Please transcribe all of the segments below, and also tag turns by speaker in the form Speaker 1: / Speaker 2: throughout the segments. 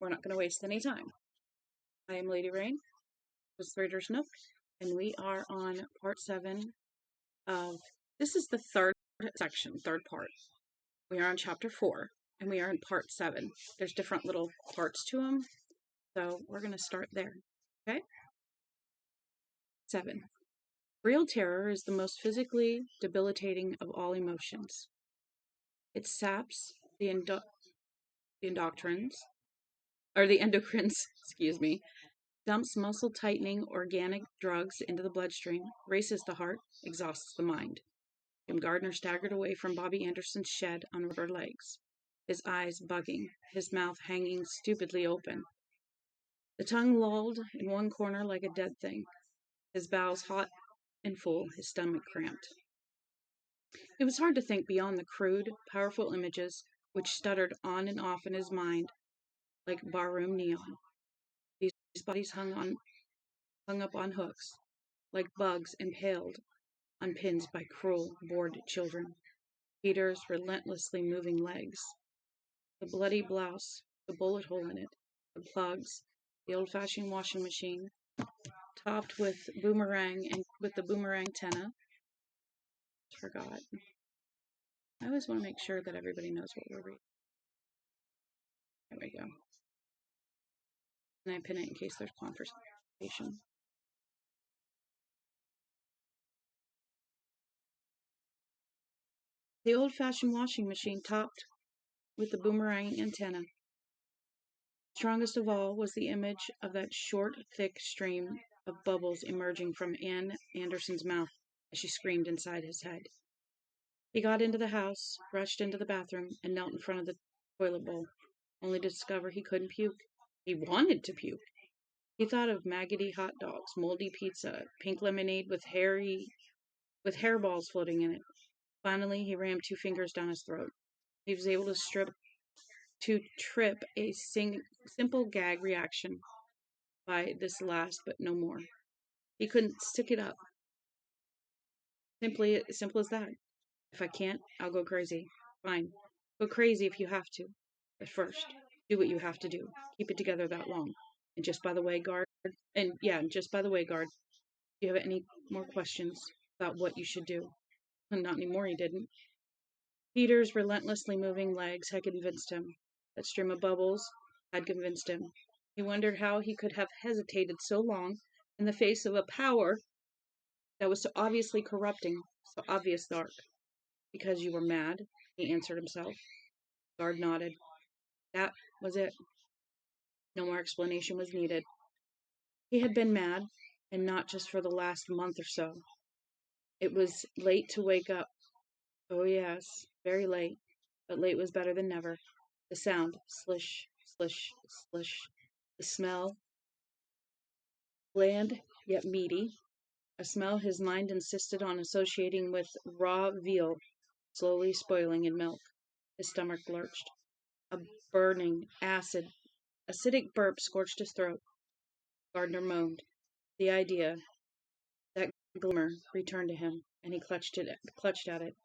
Speaker 1: We're not going to waste any time. I am Lady Rain, this is Reader's Nook, and we are on part 7 of, this is the third part. We are on chapter 4, and we are in part 7. There's different little parts to them, so we're going to start there, okay? 7. Real terror is the most physically debilitating of all emotions. It saps the endocrines, dumps muscle-tightening organic drugs into the bloodstream, races the heart, exhausts the mind. Jim Gardner staggered away from Bobbi Anderson's shed on rubber legs, his eyes bugging, his mouth hanging stupidly open. The tongue lolled in one corner like a dead thing, his bowels hot and full, his stomach cramped. It was hard to think beyond the crude, powerful images which stuttered on and off in his mind like barroom neon. These bodies hung up on hooks, like bugs impaled on pins by cruel, bored children. Peter's relentlessly moving legs, the bloody blouse, the bullet hole in it, the plugs, the old-fashioned washing machine, topped with the boomerang antenna. Forgot. I always want to make sure that everybody knows what we're reading. There we go. And I pin it in case there's conversation. The old-fashioned washing machine topped with the boomerang antenna. Strongest of all was the image of that short, thick stream of bubbles emerging from Ann Anderson's mouth as she screamed inside his head. He got into the house, rushed into the bathroom, and knelt in front of the toilet bowl, only to discover he couldn't puke. He wanted to puke. He thought of maggoty hot dogs, moldy pizza, pink lemonade with hairballs floating in it. Finally, he rammed 2 fingers down his throat. He was able to trip a simple gag reaction by this last, but no more. He couldn't stick it up. Simple as that. If I can't, I'll go crazy. Fine. Go crazy if you have to. But first, do what you have to do. Keep it together that long. And just by the way, guard, do you have any more questions about what you should do? Not anymore, he didn't. Peter's relentlessly moving legs had convinced him. That stream of bubbles had convinced him. He wondered how he could have hesitated so long in the face of a power that was so obviously corrupting, so obvious dark. Because you were mad, he answered himself. Guard nodded. That was it. No more explanation was needed. He had been mad, and not just for the last month or so. It was late to wake up. Oh yes, very late, but late was better than never. The sound, slish, slish, slish. The smell, bland yet meaty. A smell his mind insisted on associating with raw veal, slowly spoiling in milk. His stomach lurched. A burning, acidic burp scorched his throat. Gardner moaned. The idea, that glimmer, returned to him, and he clutched at it.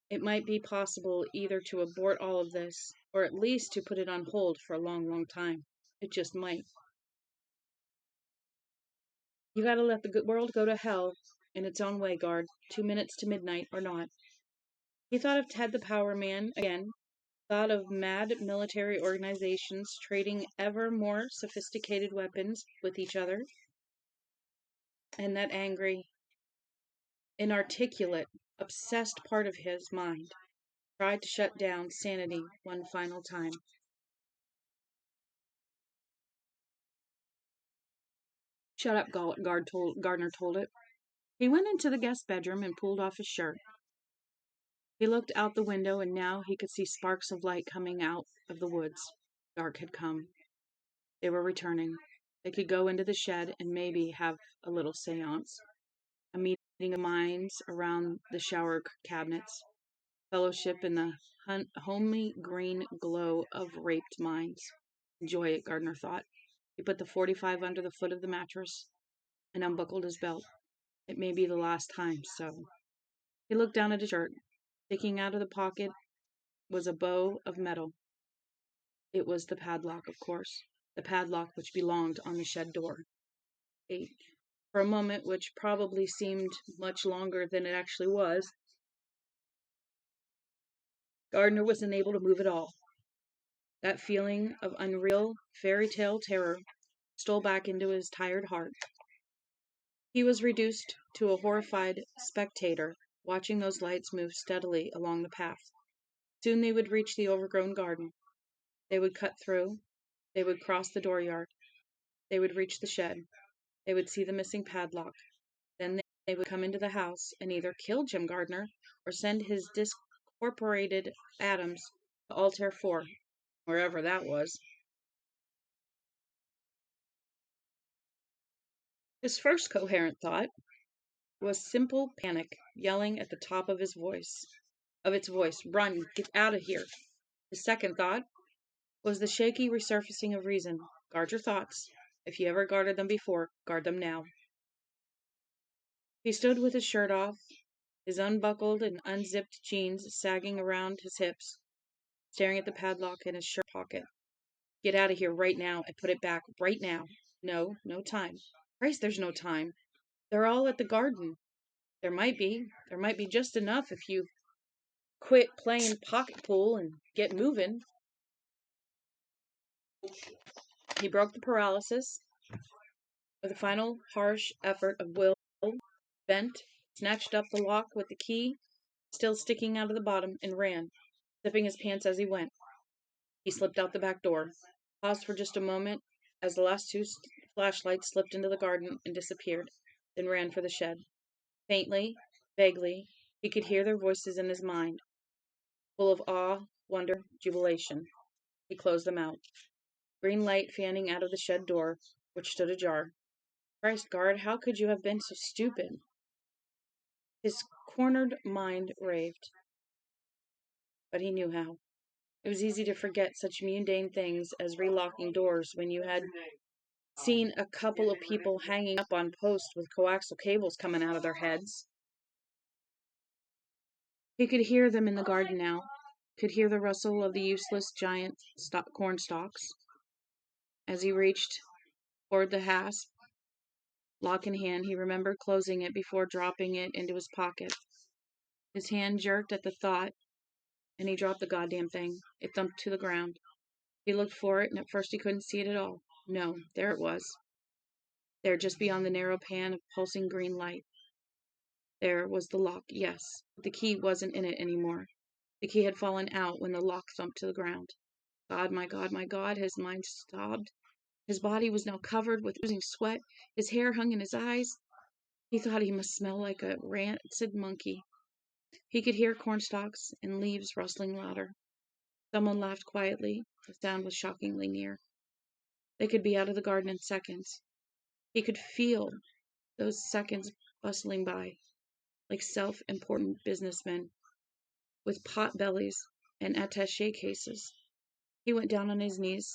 Speaker 1: It might be possible either to abort all of this, or at least to put it on hold for a long, long time. It just might. You gotta let the world go to hell in its own way, Guard. 2 minutes to midnight or not. He thought of Ted the Power Man again, thought of mad military organizations trading ever more sophisticated weapons with each other, and that angry, inarticulate, obsessed part of his mind tried to shut down sanity one final time. Shut up, Gardner told it. He went into the guest bedroom and pulled off his shirt. He looked out the window, and now he could see sparks of light coming out of the woods. Dark had come. They were returning. They could go into the shed and maybe have a little seance. A meeting of minds around the shower cabinets. Fellowship in the homely green glow of raped minds. Enjoy it, Gardner thought. He put the .45 under the foot of the mattress and unbuckled his belt. It may be the last time, so. He looked down at his shirt. Sticking out of the pocket was a bow of metal. It was the padlock, of course, the padlock which belonged on the shed door. 8. For a moment, which probably seemed much longer than it actually was, Gardner was unable to move at all. That feeling of unreal, fairy tale terror stole back into his tired heart. He was reduced to a horrified spectator, watching those lights move steadily along the path. Soon they would reach the overgrown garden. They would cut through. They would cross the dooryard. They would reach the shed. They would see the missing padlock. Then they would come into the house and either kill Jim Gardner or send his discorporated atoms to Altair 4, wherever that was. His first coherent thought was simple panic, yelling at the top of its voice. Run, get out of here. His second thought was the shaky resurfacing of reason. Guard your thoughts. If you ever guarded them before, guard them now. He stood with his shirt off, his unbuckled and unzipped jeans sagging around his hips, staring at the padlock in his shirt pocket. Get out of here right now and put it back right now. No time. Christ, there's no time. They're all at the garden. There might be just enough if you quit playing pocket pool and get moving. He broke the paralysis with a final harsh effort of will, bent, snatched up the lock with the key still sticking out of the bottom, and ran, zipping his pants as he went. He slipped out the back door, paused for just a moment as the last two flashlights slipped into the garden and disappeared, then ran for the shed. Faintly, vaguely, he could hear their voices in his mind, full of awe, wonder, jubilation. He closed them out. Green light fanning out of the shed door, which stood ajar. Christ, guard, how could you have been so stupid? His cornered mind raved. But he knew how. It was easy to forget such mundane things as relocking doors when you had seen a couple of people hanging up on posts with coaxial cables coming out of their heads. He could hear them in the garden now, could hear the rustle of the useless giant corn stalks. As he reached toward the hasp, lock in hand, he remembered closing it before dropping it into his pocket. His hand jerked at the thought, and he dropped the goddamn thing. It thumped to the ground. He looked for it, and at first he couldn't see it at all. No, there it was. There, just beyond the narrow pan of pulsing green light. There was the lock, yes, but the key wasn't in it anymore. The key had fallen out when the lock thumped to the ground. God, my God, my God, his mind sobbed. His body was now covered with oozing sweat. His hair hung in his eyes. He thought he must smell like a rancid monkey. He could hear cornstalks and leaves rustling louder. Someone laughed quietly. The sound was shockingly near. They could be out of the garden in seconds. He could feel those seconds bustling by, like self-important businessmen with pot bellies and attaché cases. He went down on his knees,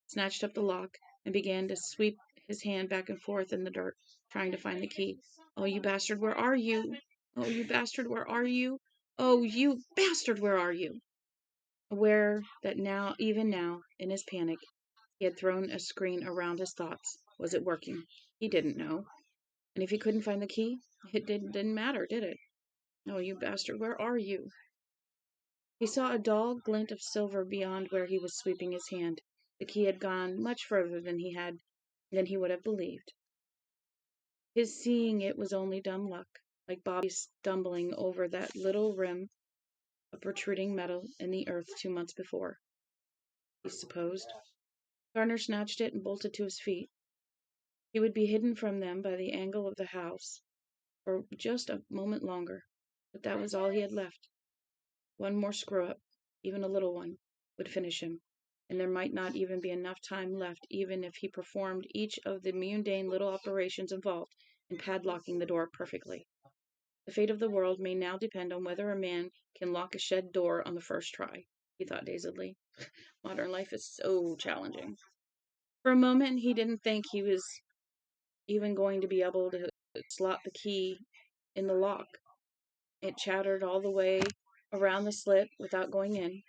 Speaker 1: snatched up the lock, and began to sweep his hand back and forth in the dirt, trying to find the key. Oh, you bastard, where are you? Oh, you bastard, where are you? Oh, you bastard, where are you? Aware that now, even now, in his panic, he had thrown a screen around his thoughts. Was it working? He didn't know. And if he couldn't find the key, it didn't matter, did it? Oh, you bastard, where are you? He saw a dull glint of silver beyond where he was sweeping his hand. The key had gone much further than he would have believed. His seeing it was only dumb luck, like Bobbi stumbling over that little rim of protruding metal in the earth 2 months before, he supposed. Gardner snatched it and bolted to his feet. He would be hidden from them by the angle of the house for just a moment longer, but that was all he had left. One more screw-up, even a little one, would finish him, and there might not even be enough time left even if he performed each of the mundane little operations involved in padlocking the door perfectly. The fate of the world may now depend on whether a man can lock a shed door on the first try, he thought dazedly. Modern life is so challenging. For a moment, he didn't think he was even going to be able to slot the key in the lock. It chattered all the way around the slit without going in,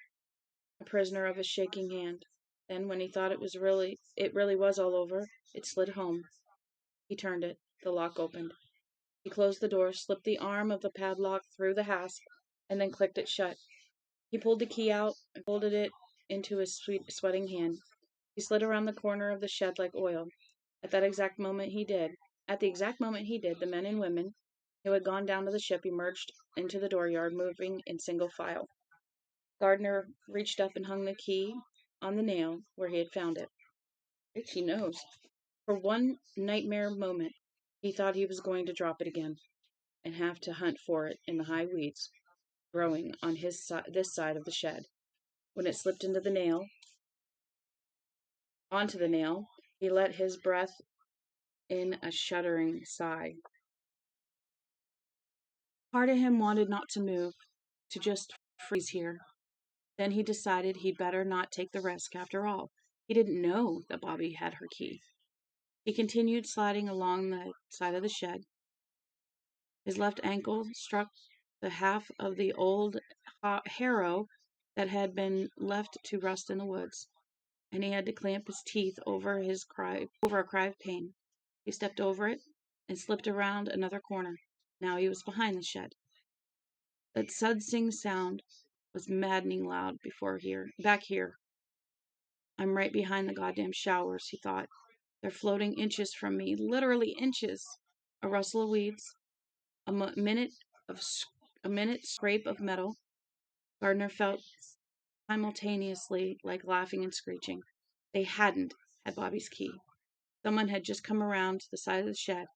Speaker 1: a prisoner of his shaking hand. Then, when he thought it really was all over, it slid home. He turned it. The lock opened. He closed the door, slipped the arm of the padlock through the hasp, and then clicked it shut. He pulled the key out and folded it into his sweating hand. He slid around the corner of the shed like oil. At the exact moment he did, the men and women who had gone down to the ship emerged into the dooryard, moving in single file. Gardner reached up and hung the key on the nail where he had found it. Itchy nose. For one nightmare moment, he thought he was going to drop it again and have to hunt for it in the high weeds growing on this side of the shed. When it slipped onto the nail, he let his breath in a shuddering sigh. Part of him wanted not to move, to just freeze here. Then he decided he'd better not take the risk after all. He didn't know that Bobbi had her key. He continued sliding along the side of the shed. His left ankle struck the half of the old harrow that had been left to rust in the woods, and he had to clamp his teeth over a cry of pain. He stepped over it and slipped around another corner. Now he was behind the shed. That sudsing sound was maddening loud back here. I'm right behind the goddamn showers, he thought. They're floating inches from me, literally inches. A rustle of weeds, a minute scrape of metal. Gardner felt simultaneously like laughing and screeching. They hadn't had Bobbi's key. Someone had just come around to the side of the shed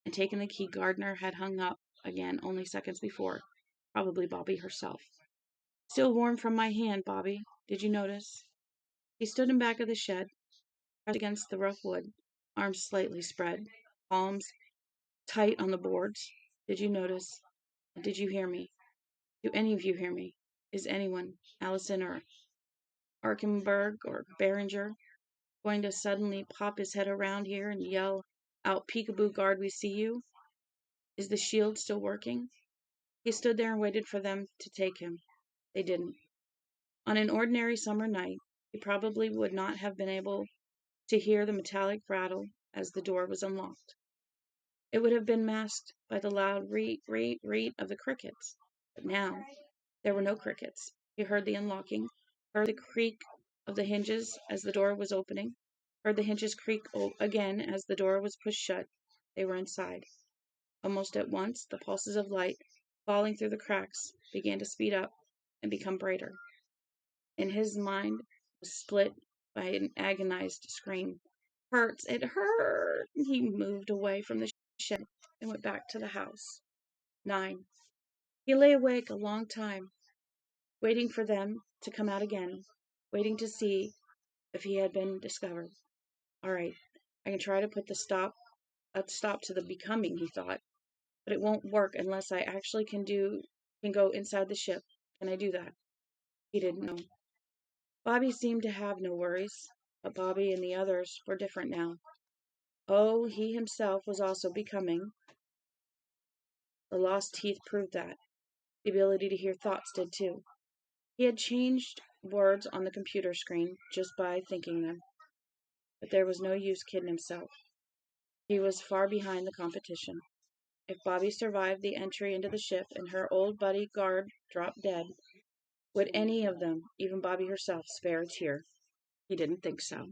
Speaker 1: and taken the key Gardner had hung up again only seconds before. Probably Bobbi herself. Still warm from my hand, Bobbi. Did you notice? He stood in back of the shed, pressed against the rough wood, arms slightly spread, palms tight on the boards. Did you notice? Did you hear me? Do any of you hear me? Is anyone, Allison or Arkenberg or Behringer, going to suddenly pop his head around here and yell out, "Peekaboo guard, we see you"? Is the shield still working? He stood there and waited for them to take him. They didn't. On an ordinary summer night, he probably would not have been able to hear the metallic rattle as the door was unlocked. It would have been masked by the loud reet, reet, reet of the crickets. But now, there were no crickets. He heard the unlocking, heard the creak of the hinges as the door was opening, heard the hinges creak again as the door was pushed shut. They were inside. Almost at once, the pulses of light falling through the cracks began to speed up and become brighter. And his mind was split by an agonized scream. Hurts, it hurt! He moved away from the shed and went back to the house. 9. He lay awake a long time, waiting for them to come out again, waiting to see if he had been discovered. All right, I can try to put a stop to the becoming, he thought, but it won't work unless I actually can go inside the ship. Can I do that? He didn't know. Bobbi seemed to have no worries, but Bobbi and the others were different now. Oh, he himself was also becoming. The lost teeth proved that. The ability to hear thoughts did too. He had changed words on the computer screen just by thinking them. But there was no use kidding himself. He was far behind the competition. If Bobbi survived the entry into the ship and her old buddy guard dropped dead, would any of them, even Bobbi herself, spare a tear? He didn't think so.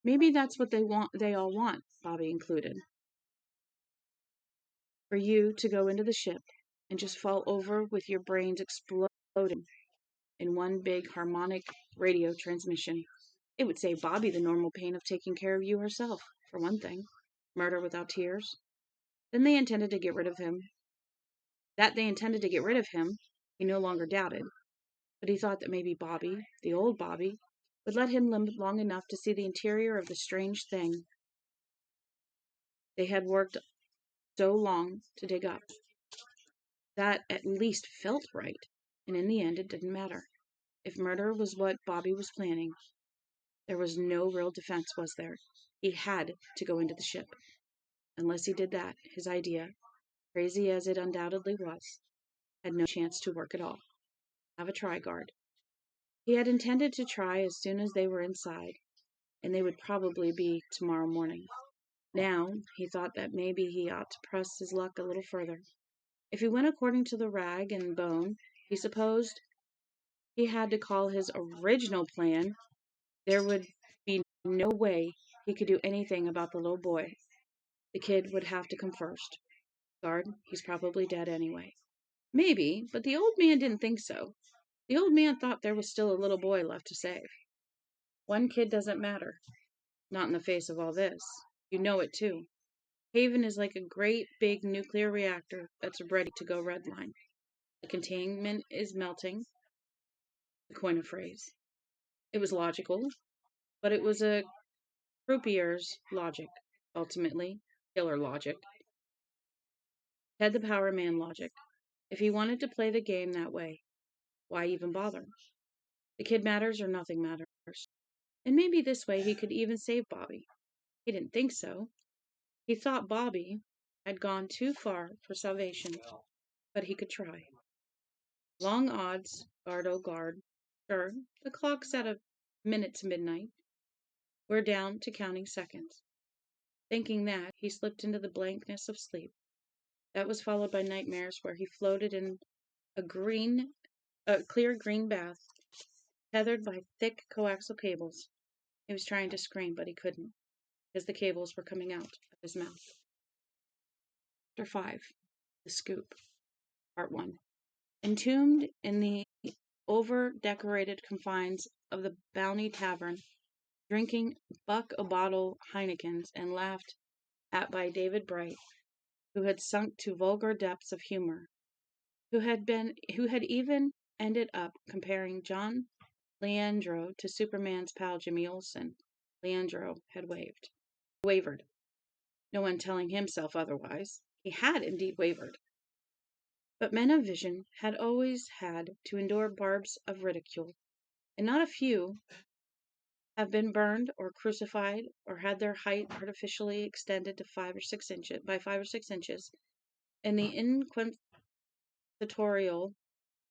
Speaker 1: Maybe that's what they all want, Bobbi included. For you to go into the ship and just fall over with your brains exploding in one big harmonic radio transmission. It would save Bobbi the normal pain of taking care of you herself, for one thing. Murder without tears. Then they intended to get rid of him. He no longer doubted. But he thought that maybe Bobbi, the old Bobbi, would let him live long enough to see the interior of the strange thing they had worked so long to dig up. That at least felt right, and in the end it didn't matter. If murder was what Bobbi was planning, there was no real defense, was there? He had to go into the ship. Unless he did that, his idea, crazy as it undoubtedly was, had no chance to work at all. Have a try, guard. He had intended to try as soon as they were inside, and they would probably be tomorrow morning. Now, he thought that maybe he ought to press his luck a little further. If he went according to the rag and bone, he supposed he had to call his original plan, there would be no way he could do anything about the little boy. The kid would have to come first. Guard, he's probably dead anyway. Maybe, but the old man didn't think so. The old man thought there was still a little boy left to save. One kid doesn't matter. Not in the face of all this. You know it too. Haven is like a great big nuclear reactor that's ready to go redline. The containment is melting. To coin a phrase. It was logical, but it was a croupier's logic, ultimately. Killer logic. Ted the Power Man logic. If he wanted to play the game that way, why even bother? The kid matters or nothing matters. And maybe this way he could even save Bobbi. He didn't think so. He thought Bobbi had gone too far for salvation, but he could try. Long odds, guard oh guard. Sure, the clock's at a minute to midnight. We're down to counting seconds. Thinking that, he slipped into the blankness of sleep. That was followed by nightmares where he floated in a clear green bath, tethered by thick coaxial cables. He was trying to scream, but he couldn't, because the cables were coming out of his mouth. Chapter 5. The Scoop. Part 1. Entombed in the over-decorated confines of the Bounty Tavern, drinking buck-a-bottle Heinekens and laughed at by David Bright, who had sunk to vulgar depths of humor, who had even ended up comparing John Leandro to Superman's pal Jimmy Olsen. Leandro had wavered, no one telling himself otherwise. He had indeed wavered. But men of vision had always had to endure barbs of ridicule, and not a few have been burned or crucified or had their height artificially extended to 5 or 6 inches in the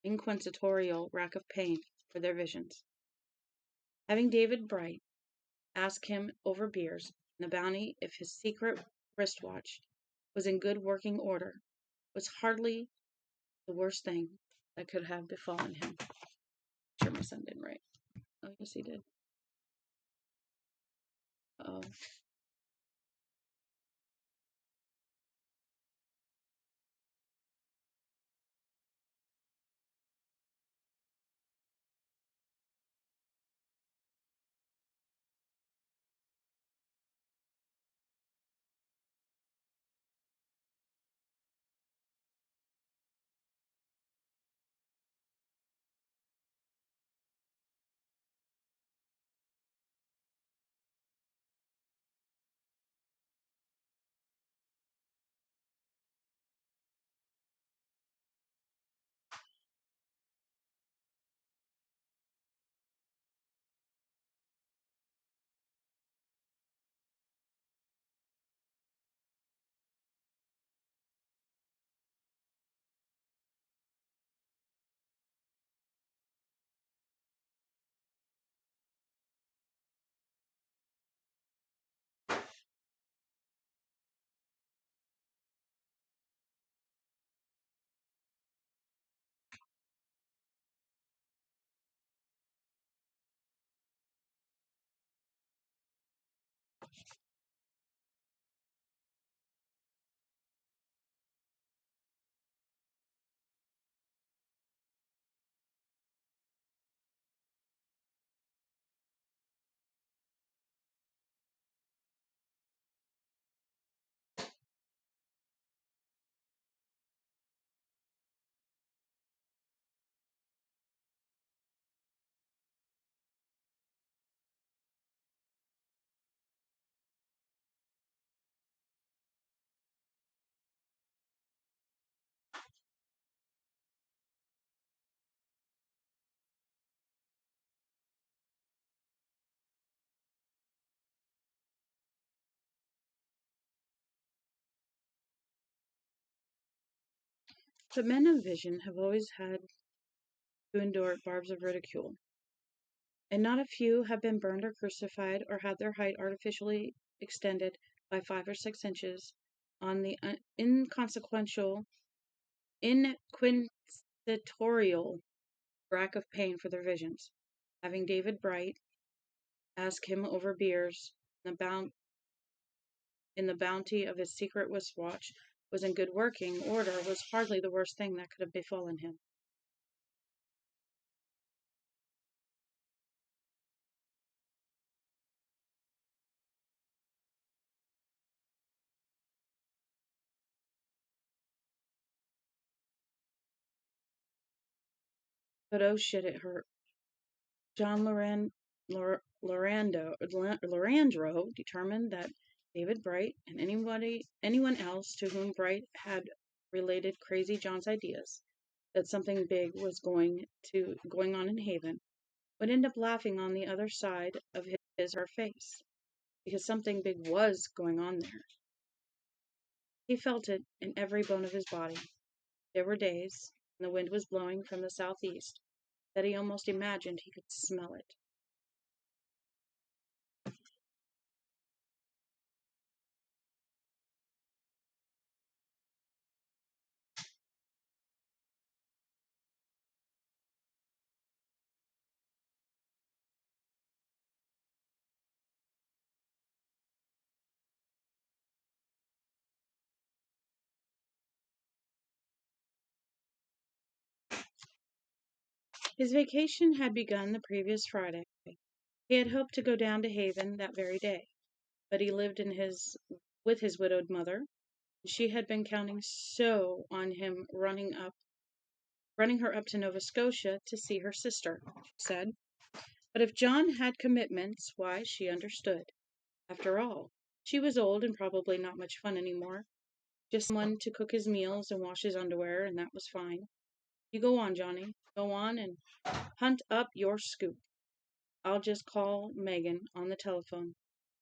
Speaker 1: inquisitorial rack of pain for their visions. Having David Bright ask him over beers in the Bounty if his secret wristwatch was in good working order was hardly the worst thing that could have befallen him. Sure, my son didn't write. Oh, yes, he did. Oh. But men of vision have always had to endure barbs of ridicule, and not a few have been burned or crucified or had their height artificially extended by 5 or 6 inches on the inquisitorial rack of pain for their visions. Having David Bright ask him over beers in the bounty of his secret wristwatch was in good working order was hardly the worst thing that could have befallen him. But oh shit, it hurt. John Lorandro determined that David Bright and anyone else to whom Bright had related Crazy John's ideas that something big was going on in Haven would end up laughing on the other side of his or her face, because something big was going on there. He felt it in every bone of his body. There were days, when the wind was blowing from the southeast, that he almost imagined he could smell it. His vacation had begun the previous Friday. He had hoped to go down to Haven that very day, but he lived with his widowed mother, and she had been counting so on him running her up to Nova Scotia to see her sister, she said. But if John had commitments, why, she understood. After all, she was old and probably not much fun anymore. Just someone to cook his meals and wash his underwear, and that was fine. You go on, Johnny. Go on and hunt up your scoop. I'll just call Megan on the telephone.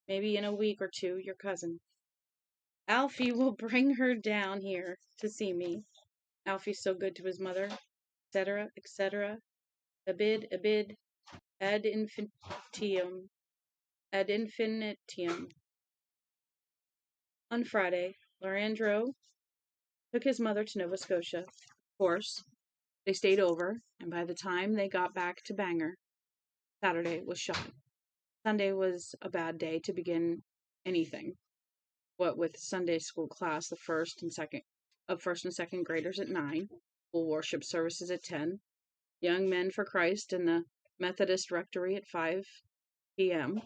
Speaker 1: Maybe in a week or two, your cousin. Alfie will bring her down here to see me. Alfie's so good to his mother, etc., etc. Abid, ad infinitum. On Friday, Lorandro took his mother to Nova Scotia. Of course, they stayed over, and by the time they got back to Bangor, Saturday was shot. Sunday was a bad day to begin anything. What with Sunday school class, the first and second graders at 9, full worship services at 10, Young Men for Christ in the Methodist Rectory at 5 p.m.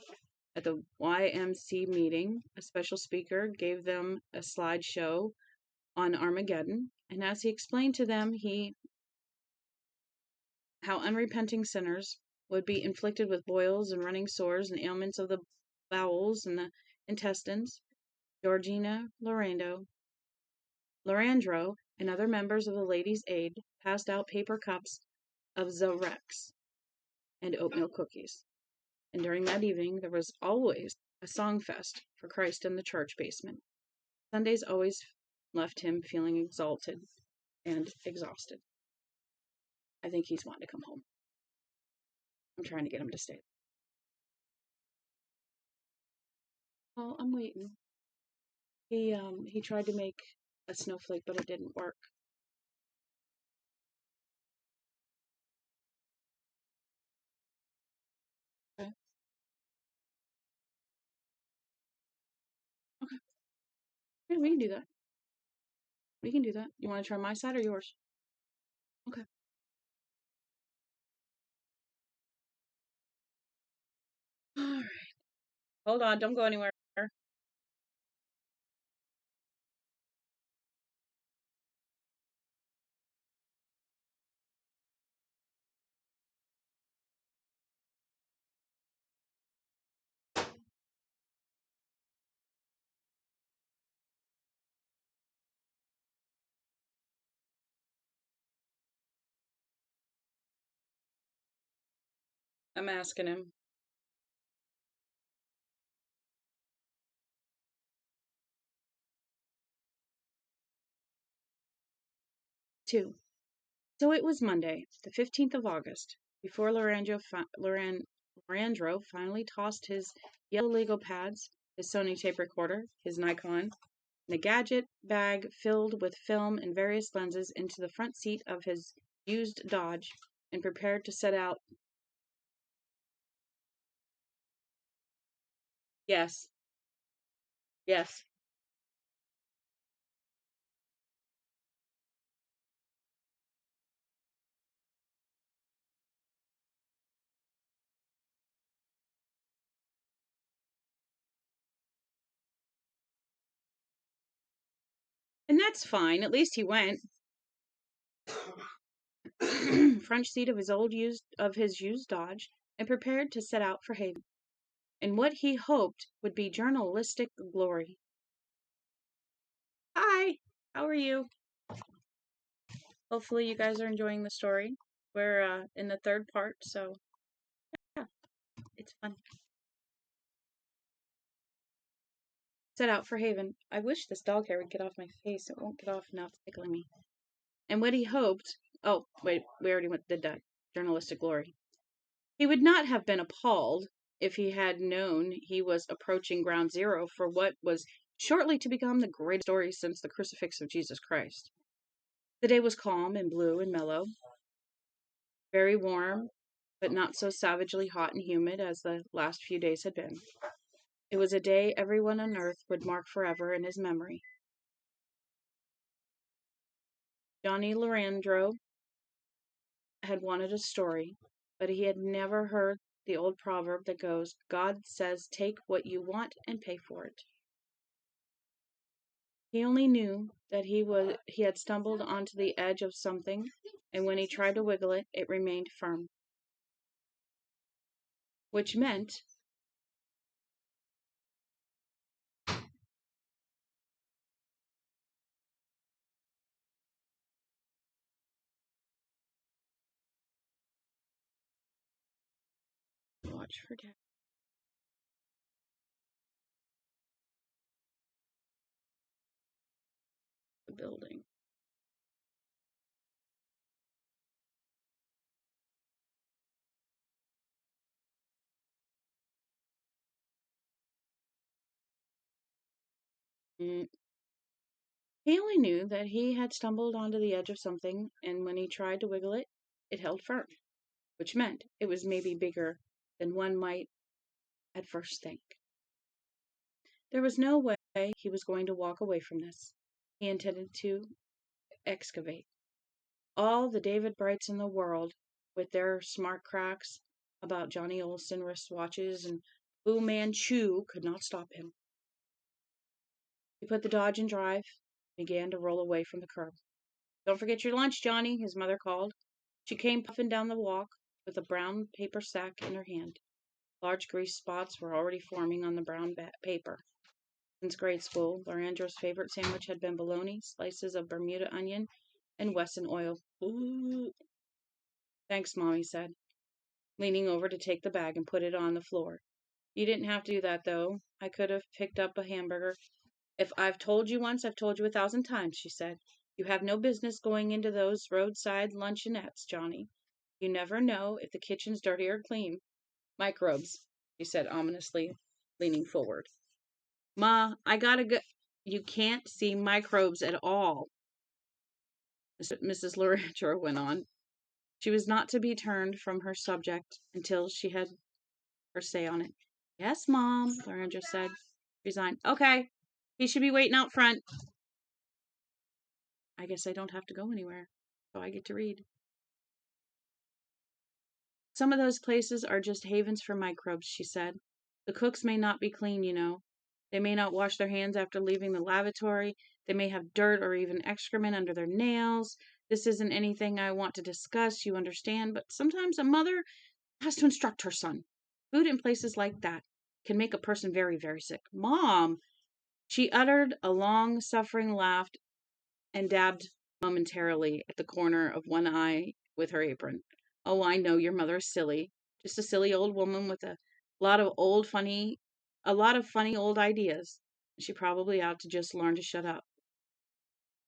Speaker 1: At the YMC meeting, a special speaker gave them a slideshow on Armageddon, and as he explained to them how unrepenting sinners would be inflicted with boils and running sores and ailments of the bowels and the intestines, Georgina Lorandro and other members of the Ladies' Aid passed out paper cups of Zarex and oatmeal cookies. And during that evening, there was always a song fest for Christ in the church basement. Sundays always left him feeling exalted and exhausted. I think he's wanting to come home. I'm trying to get him to stay. Well, I'm waiting. He tried to make a snowflake, but it didn't work. Okay. Okay. Yeah, we can do that. We can do that. You want to try my side or yours? Okay. All right. Hold on. Don't go anywhere. I'm asking him. Two. So it was Monday, the 15th of August, before Lorandro Leandro finally tossed his yellow Lego pads, his Sony tape recorder, his Nikon, and a gadget bag filled with film and various lenses into the front seat of his used Dodge and prepared to set out. Yes, yes. And that's fine. At least he went. Front seat of his used Dodge and prepared to set out for Haven, in what he hoped would be journalistic glory. Hi, how are you? Hopefully you guys are enjoying the story. We're in the third part, so yeah, it's fun. Set out for Haven. I wish this dog hair would get off my face. It won't get off now. It's tickling me. And what he hoped. Oh, wait, we already did that. Journalistic glory. He would not have been appalled if he had known he was approaching ground zero for what was shortly to become the greatest story since the crucifix of Jesus Christ. The day was calm and blue and mellow, very warm, but not so savagely hot and humid as the last few days had been. It was a day everyone on earth would mark forever in his memory. Johnny Leandro had wanted a story, but he had never heard the old proverb that goes, God says, take what you want and pay for it. He only knew that he had stumbled onto the edge of something, and when he tried to wiggle it, it remained firm. Which meant watch for the building. He only knew that he had stumbled onto the edge of something, and when he tried to wiggle it, it held firm, which meant it was maybe bigger than one might at first think. There was no way he was going to walk away from this. He intended to excavate. All the David Brights in the world, with their smart cracks about Johnny Olson wristwatches and Fu Manchu, could not stop him. He put the Dodge in drive, began to roll away from the curb. Don't forget your lunch, Johnny, his mother called. She came puffing down the walk with a brown paper sack in her hand. Large grease spots were already forming on the brown paper. Since grade school, Leandro's favorite sandwich had been bologna, slices of Bermuda onion, and Wesson oil. Ooh. Thanks, Mommy said, leaning over to take the bag and put it on the floor. You didn't have to do that, though. I could have picked up a hamburger. If I've told you once, I've told you 1,000 times, she said. You have no business going into those roadside luncheonettes, Johnny. You never know if the kitchen's dirty or clean. Microbes, she said ominously, leaning forward. Ma, I gotta go. You can't see microbes at all, Mrs. Leandro went on. She was not to be turned from her subject until she had her say on it. Yes, Mom, Leandro said. Resigned. Okay, he should be waiting out front. I guess I don't have to go anywhere, so I get to read. Some of those places are just havens for microbes, she said. The cooks may not be clean, you know. They may not wash their hands after leaving the lavatory. They may have dirt or even excrement under their nails. This isn't anything I want to discuss, you understand, but sometimes a mother has to instruct her son. Food in places like that can make a person very, very sick. Mom! She uttered a long, suffering laugh and dabbed momentarily at the corner of one eye with her apron. Oh, I know your mother is silly. Just a silly old woman with lot of funny old ideas. She probably ought to just learn to shut up.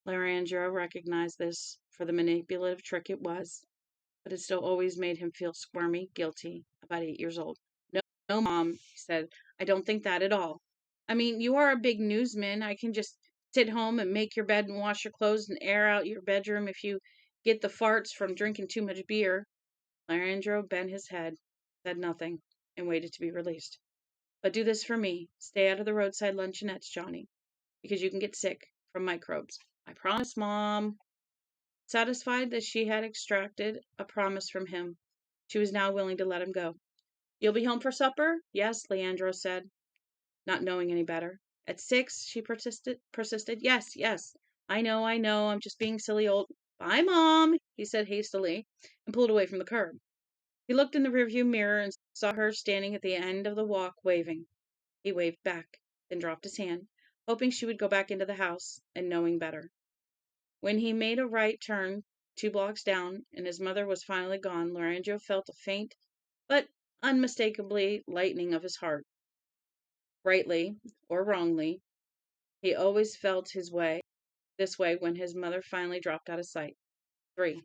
Speaker 1: Leandro recognized this for the manipulative trick it was. but it still always made him feel squirmy, guilty, about 8 years old. No, no, Mom, he said, I don't think that at all. I mean, you are a big newsman. I can just sit home and make your bed and wash your clothes and air out your bedroom if you get the farts from drinking too much beer. Larandro bent his head, said nothing, and waited to be released. But do this for me. Stay out of the roadside luncheonettes, Johnny, because you can get sick from microbes. I promise, Mom. Satisfied that she had extracted a promise from him, she was now willing to let him go. You'll be home for supper? Yes, Leandro said, not knowing any better. At 6, she persisted. Yes, yes. I know, I'm just being silly old. Bye, Mom, he said hastily, and pulled away from the curb. He looked in the rearview mirror and saw her standing at the end of the walk, waving. He waved back, then dropped his hand, hoping she would go back into the house, and knowing better. When he made a right turn 2 blocks down, and his mother was finally gone, Lorenzo felt a faint but unmistakably lightening of his heart. Rightly or wrongly, he always felt this way when his mother finally dropped out of sight. 3.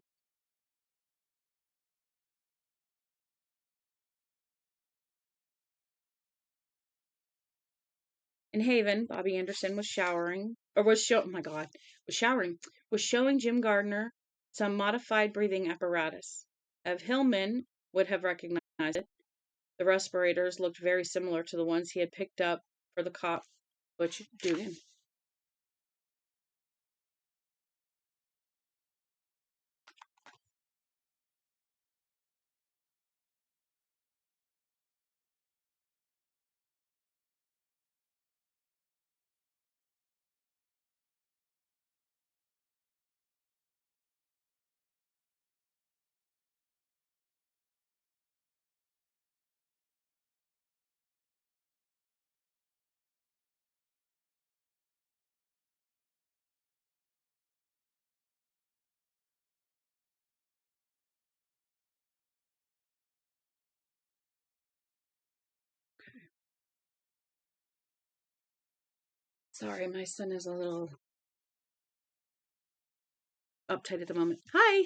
Speaker 1: In Haven, Bobbi Anderson was showering, or was show. Oh my God, was showering. Was showing Jim Gardner some modified breathing apparatus. Ev Hillman would have recognized it. The respirators looked very similar to the ones he had picked up for the cop, Butch Dugan. Sorry, my son is a little uptight at the moment. Hi!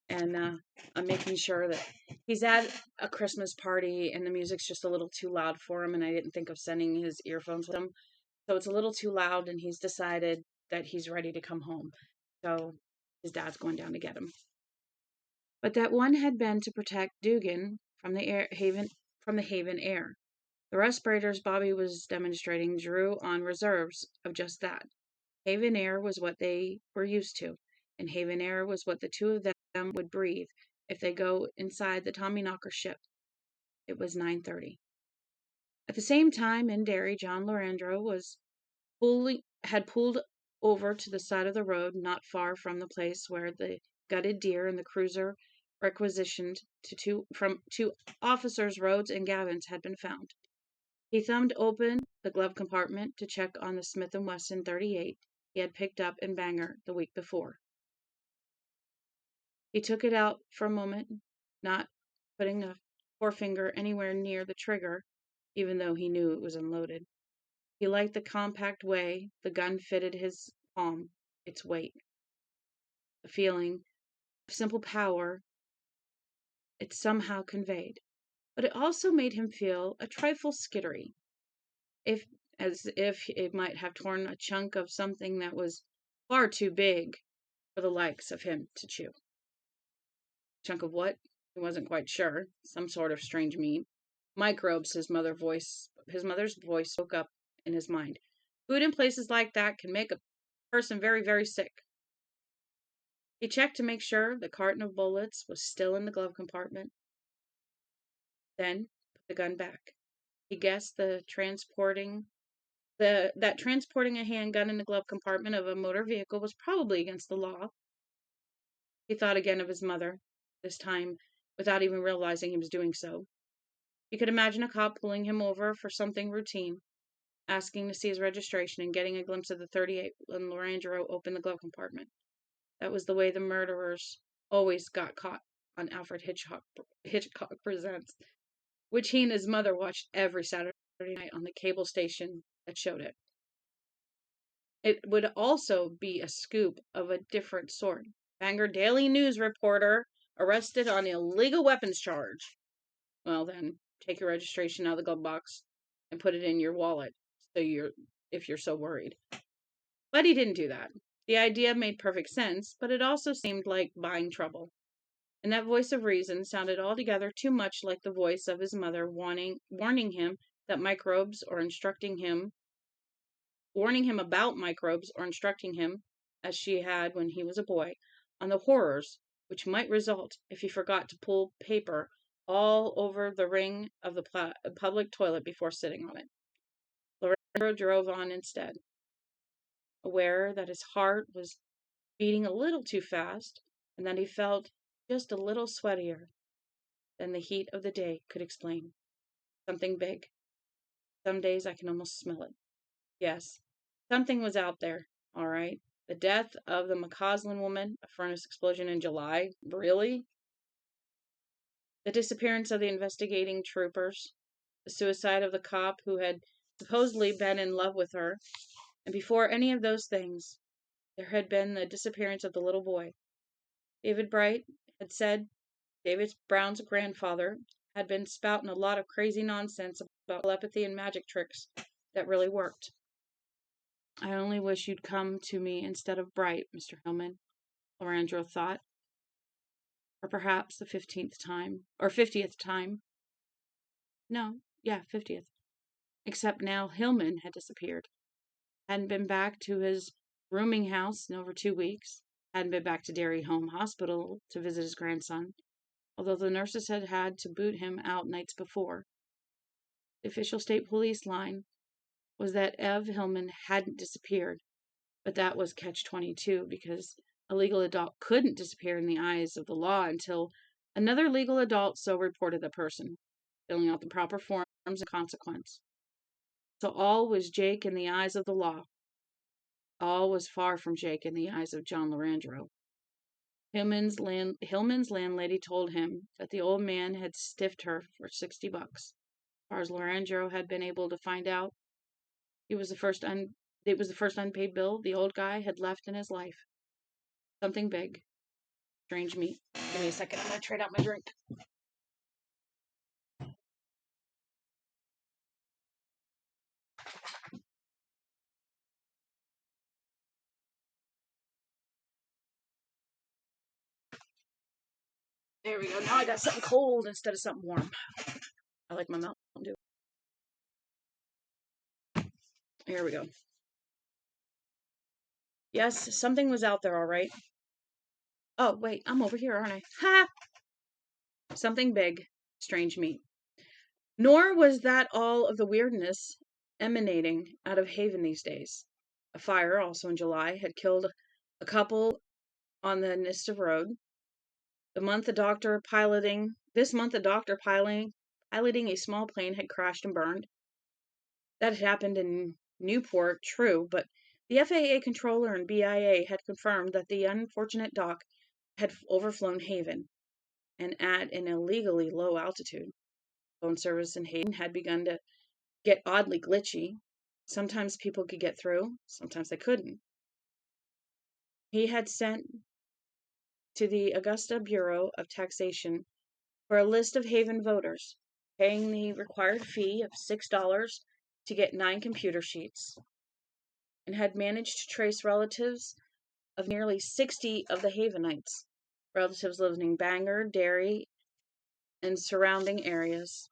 Speaker 1: And I'm making sure that he's at a Christmas party and the music's just a little too loud for him, and I didn't think of sending his earphones with him. So it's a little too loud, and he's decided that he's ready to come home. So his dad's going down to get him. But that one had been to protect Dugan from the Haven air. The respirators Bobbi was demonstrating drew on reserves of just that. Haven air was what they were used to, and Haven air was what the two of them would breathe if they go inside the Tommyknockers ship. It was 9:30. At the same time, in Derry, John Lorenzo had pulled over to the side of the road not far from the place where the gutted deer and the cruiser requisitioned from two officers, Rhodes and Gavins, had been found. He thumbed open the glove compartment to check on the Smith & Wesson .38 he had picked up in Bangor the week before. He took it out for a moment, not putting the forefinger anywhere near the trigger, even though he knew it was unloaded. He liked the compact way the gun fitted his palm, its weight. The feeling of simple power it somehow conveyed. But it also made him feel a trifle skittery, as if it might have torn a chunk of something that was far too big for the likes of him to chew. Chunk of what? He wasn't quite sure. Some sort of strange meat. Microbes, his mother's voice spoke up in his mind. Food in places like that can make a person very, very sick. He checked to make sure the carton of bullets was still in the glove compartment. Then put the gun back. He guessed that transporting a handgun in the glove compartment of a motor vehicle was probably against the law. He thought again of his mother, this time without even realizing he was doing so. He could imagine a cop pulling him over for something routine, asking to see his registration and getting a glimpse of the .38 when Lorenzo opened the glove compartment. That was the way the murderers always got caught on Alfred Hitchcock Presents, which he and his mother watched every Saturday night on the cable station that showed it. It would also be a scoop of a different sort. Bangor Daily News reporter Arrested on illegal weapons charge. Well then, take your registration out of the glove box and put it in your wallet if you're so worried. But he didn't do that. The idea made perfect sense, but it also seemed like buying trouble. And that voice of reason sounded altogether too much like the voice of his mother warning him that microbes or warning him about microbes or instructing him, as she had when he was a boy, on the horrors which might result if he forgot to pull paper all over the ring of the public toilet before sitting on it. Lorenzo drove on instead, aware that his heart was beating a little too fast and that he felt just a little sweatier than the heat of the day could explain. Something big. Some days I can almost smell it. Yes, something was out there, all right. The death of the McCausland woman, a furnace explosion in July. Really? The disappearance of the investigating troopers, the suicide of the cop who had supposedly been in love with her, and before any of those things, there had been the disappearance of the little boy. David Bright had said David Brown's grandfather had been spouting a lot of crazy nonsense about telepathy and magic tricks that really worked. I only wish you'd come to me instead of Bright, Mr. Hillman, Lorenzo thought. Or perhaps the 50th time. No, yeah, 50th. Except now Hillman had disappeared. Hadn't been back to his rooming house in over 2 weeks. Hadn't been back to Derry Home Hospital to visit his grandson, although the nurses had had to boot him out nights before. The official state police line was that Ev Hillman hadn't disappeared, but that was catch-22 because a legal adult couldn't disappear in the eyes of the law until another legal adult so reported the person, filling out the proper forms and consequence. So all was Jake in the eyes of the law. All was far from Jake in the eyes of John Lorenzo. Hillman's landlady told him that the old man had stiffed her for $60. As far as Lorenzo had been able to find out, it was the first unpaid bill the old guy had left in his life. Something big. Strange meat. Give me a second. I'm going to trade out my drink. There we go. Now I got something cold instead of something warm. I like my Mountain Dew. Here we go. Yes, something was out there, all right. Oh, wait, I'm over here, aren't I? Ha! Something big. Strange meat. Nor was that all of the weirdness emanating out of Haven these days. A fire, also in July, had killed a couple on the Nista Road. This month, a doctor piloting a small plane had crashed and burned. That had happened in Newport, true, but the FAA controller and BIA had confirmed that the unfortunate doc had overflown Haven, and at an illegally low altitude. Phone service in Haven had begun to get oddly glitchy. Sometimes people could get through, sometimes they couldn't. He had sent to the Augusta Bureau of Taxation for a list of Haven voters, paying the required fee of $6 to get 9 computer sheets, and had managed to trace relatives of nearly 60 of the Havenites, relatives living in Bangor, Derry, and surrounding areas.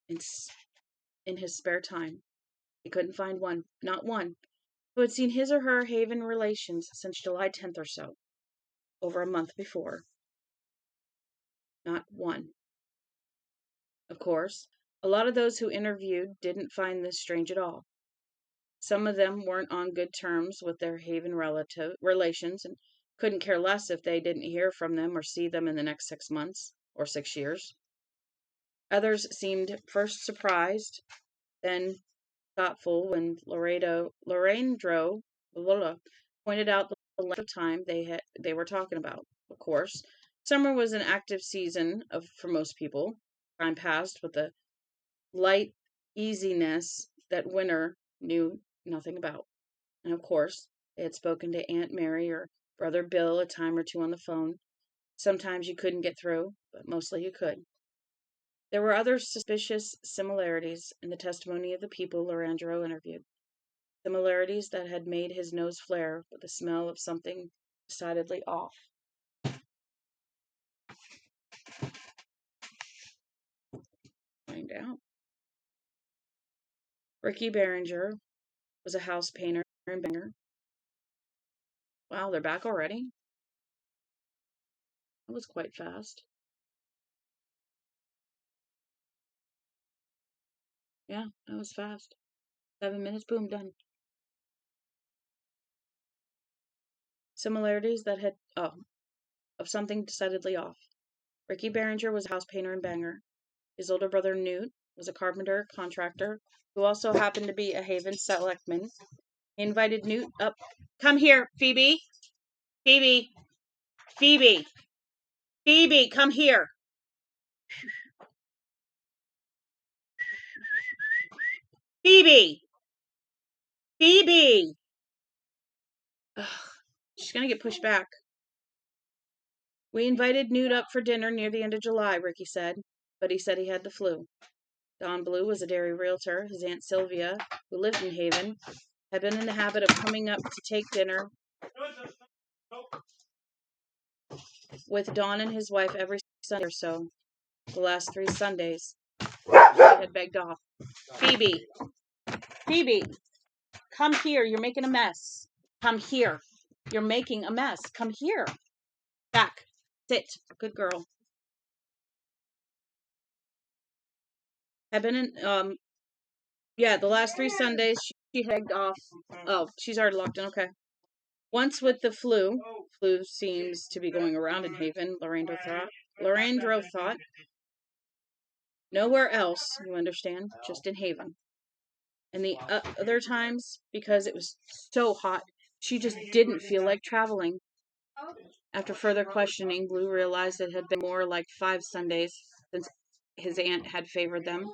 Speaker 1: In his spare time, he couldn't find one, not one, who had seen his or her Haven relations since July 10th or so, over a month before. Not one. Of course, a lot of those who interviewed didn't find this strange at all. Some of them weren't on good terms with their Haven relations and couldn't care less if they didn't hear from them or see them in the next 6 months or 6 years. Others seemed first surprised, then thoughtful when Lorenzo pointed out the length of time they were talking about. Of course, summer was an active season for most people. Time passed with the light easiness that winter knew nothing about. And of course, they had spoken to Aunt Mary or Brother Bill a time or two on the phone. Sometimes you couldn't get through, but mostly you could. There were other suspicious similarities in the testimony of the people Lorandro interviewed. Similarities that had made his nose flare with the smell of something decidedly off. Find out. Ricky Barringer was a house painter in Bangor. Wow, they're back already? That was quite fast. Yeah, that was fast. 7 minutes, boom, done. Similarities that had, of something decidedly off. Ricky Barringer was a house painter in Bangor. His older brother, Newt, was a carpenter contractor who also happened to be a Haven selectman. He invited Newt up. Come here, Phoebe. Phoebe. Phoebe. Phoebe, come here. Phoebe. Phoebe. Ugh, she's going to get pushed back. We invited Newt up for dinner near the end of July, Ricky said, but he said he had the flu. Don Blue was a dairy realtor. His Aunt Sylvia, who lived in Haven, had been in the habit of coming up to take dinner with Don and his wife every Sunday or so. The last 3 Sundays, she had begged off. Phoebe, Phoebe, come here. You're making a mess. Come here. You're making a mess. Come here. Back. Sit. Good girl. Had been in, the last 3 Sundays she begged off. Oh, she's already locked in. Okay. Once with the flu seems to be going around in Haven, Lorandro thought. Nowhere else, you understand, just in Haven. And the other times, because it was so hot, she just didn't feel like traveling. After further questioning, Blue realized it had been more like 5 Sundays since his aunt had favored them,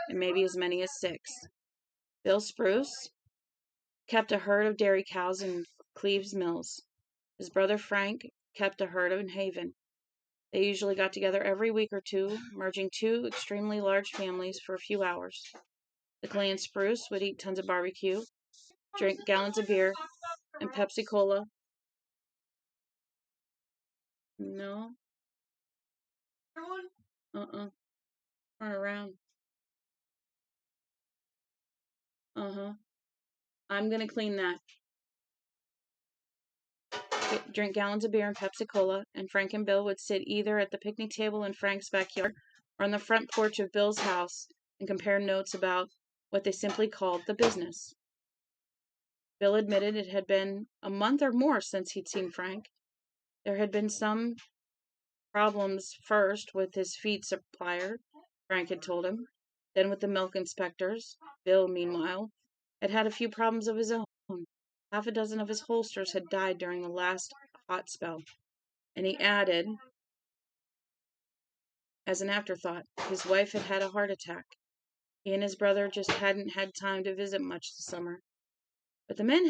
Speaker 1: and maybe as many as 6. Bill Spruce kept a herd of dairy cows in Cleves Mills. His brother Frank kept a herd in Haven. They usually got together every week or two, merging 2 extremely large families for a few hours. The clan Spruce would eat tons of barbecue, drink gallons of beer, and Pepsi Cola. No. Turn around. I'm gonna clean that. Drink gallons of beer and Pepsi Cola, and Frank and Bill would sit either at the picnic table in Frank's backyard or on the front porch of Bill's house and compare notes about what they simply called the business. Bill admitted it had been a month or more since he'd seen Frank. There had been some problems first with his feed supplier, Frank had told him, then with the milk inspectors. Bill, meanwhile, had had a few problems of his own. 6 of his holsters had died during the last hot spell. And he added, as an afterthought, his wife had had a heart attack. He and his brother just hadn't had time to visit much this summer. But the man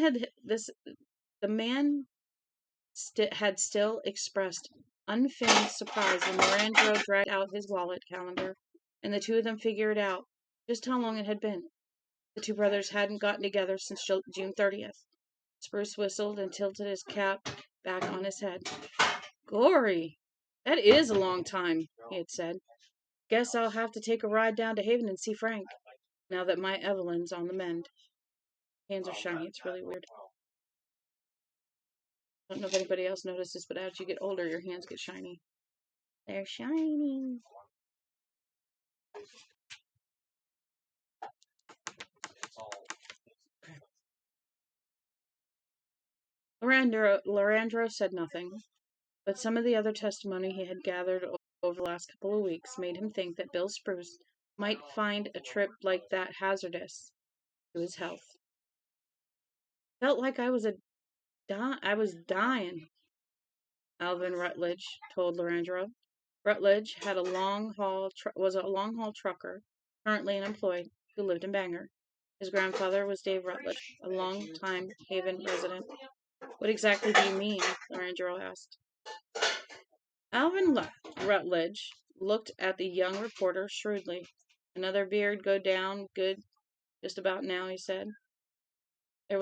Speaker 1: had still expressed unfeigned surprise when Lorandro dragged out his wallet calendar, and the 2 of them figured out just how long it had been. The 2 brothers hadn't gotten together since June 30th. Spruce whistled and tilted his cap back on his head. Gory! That is a long time, he had said. Guess I'll have to take a ride down to Haven and see Frank, now that my Evelyn's on the mend. Hands are shiny. It's really weird. I don't know if anybody else notices, but as you get older, your hands get shiny. They're shiny. Lorandro said nothing, but some of the other testimony he had gathered over the last couple of weeks made him think that Bill Spruce might find a trip like that hazardous to his health. Felt like I was dying, Alvin Rutledge told Lorandro. Rutledge was a long-haul trucker, currently unemployed, who lived in Bangor. His grandfather was Dave Rutledge, a long-time Haven resident. What exactly do you mean? Lorandro asked. Alvin Rutledge looked at the young reporter shrewdly. Another beard go down good just about now, he said. They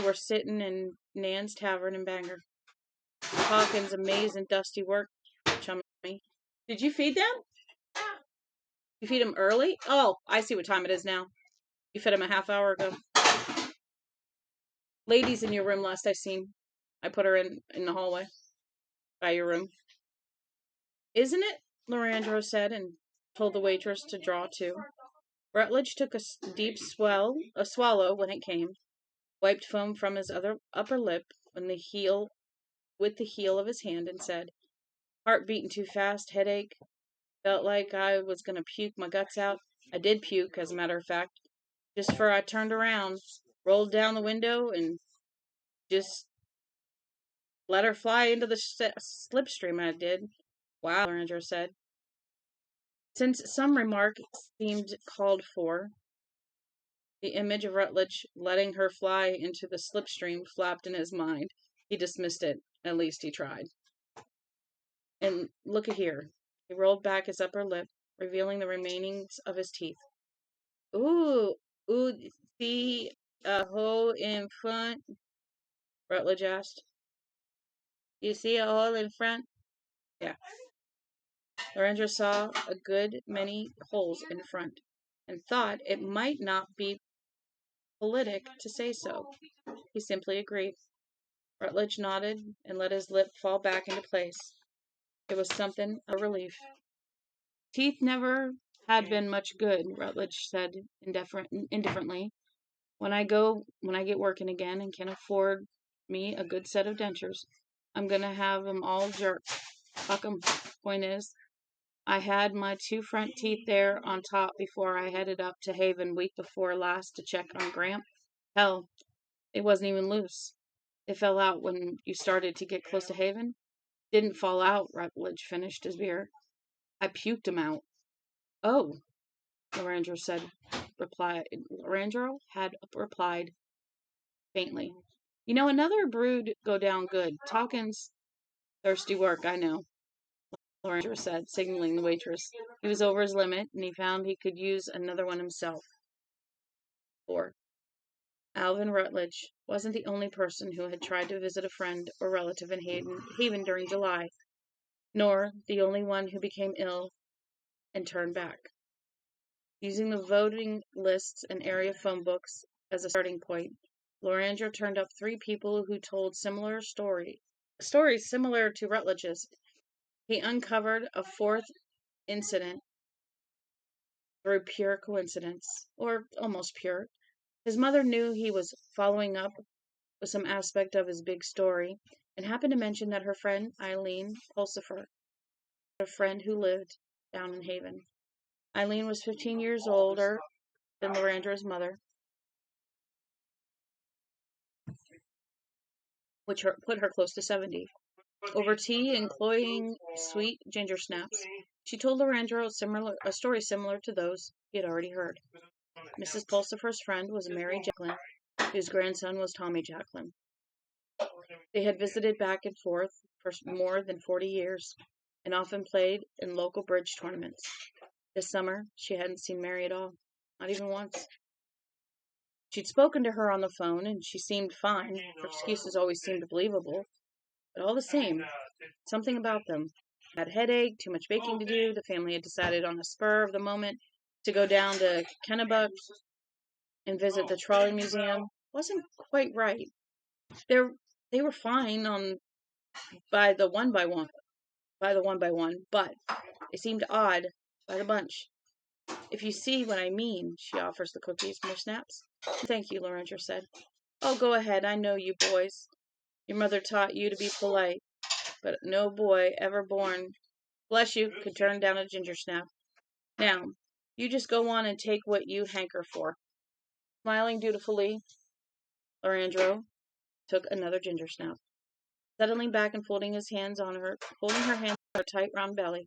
Speaker 1: were sitting in Nan's Tavern in Bangor. Hawkins' amazing dusty work, chummy. Did you feed them? You feed them early? Oh, I see what time it is now. You fed them a half hour ago. Lady's in your room last I seen. I put her in the hallway by your room. Isn't it? Lorandro said and told the waitress to draw to. Rutledge took a deep swallow when it came, wiped foam from his upper lip with the heel of his hand, and said, "Heart beating too fast, headache. Felt like I was going to puke my guts out. I did puke, as a matter of fact. Just for I turned around, rolled down the window, and just let her fly into the slipstream, I did." "Wow," Loranger said. Since some remark seemed called for, the image of Rutledge letting her fly into the slipstream flapped in his mind. He dismissed it. At least he tried. "And look at here." He rolled back his upper lip, revealing the remainings of his teeth. Ooh, see a hole in front?" Rutledge asked. "You see a hole in front?" "Yeah." Lorenzo saw a good many holes in front, and thought it might not be politic to say so. He simply agreed. Rutledge nodded and let his lip fall back into place. It was something of a relief. "Teeth never had been much good," Rutledge said indifferently. When I get working again and can afford me a good set of dentures, I'm going to have 'em all jerked. Fuck 'em. Point is, I had my 2 front teeth there on top before I headed up to Haven week before last to check on Gramp. Hell, it wasn't even loose. They fell out when you started to get close to Haven." "Didn't fall out," Rutledge finished his beer. "I puked 'em out." "Oh," Loranger had replied faintly. "You know, another brood go down good. Talkin's thirsty work, I know," Loranger said, signaling the waitress. He was over his limit, and he found he could use another one himself. 4. Alvin Rutledge wasn't the only person who had tried to visit a friend or relative in Haven during July, nor the only one who became ill and turned back. Using the voting lists and area phone books as a starting point, Loranger turned up 3 people who told similar stories similar to Rutledge's. He uncovered a 4th incident through pure coincidence, or almost pure. His mother knew he was following up with some aspect of his big story, and happened to mention that her friend Eileen Pulsifer, a friend who lived down in Haven. Eileen was 15 years older than Loranger's mother, which put her close to 70. Over tea and cloying sweet ginger snaps, she told Loranger a story similar to those he had already heard. Mrs. Pulsifer's friend was Mary Jacqueline, whose grandson was Tommy Jacqueline. They had visited back and forth for more than 40 years, and often played in local bridge tournaments. This summer, she hadn't seen Mary at all, not even once. She'd spoken to her on the phone, and she seemed fine. Her excuses always seemed believable, but all the same, something about them. Had a headache, too much baking to do. The family had decided on the spur of the moment to go down to Kennebec and visit the Trolley Museum. Wasn't quite right. They were fine by the one by one, but they seemed odd by the bunch. If you see what I mean, she offers the cookies. More snaps? Thank you, Loranger said. Oh, go ahead. I know you boys. Your mother taught you to be polite, but no boy ever born, bless you, could turn down a ginger snap. Now, you just go on and take what you hanker for. Smiling dutifully, Loranger took another ginger snap. Settling back and holding her hands on her tight round belly,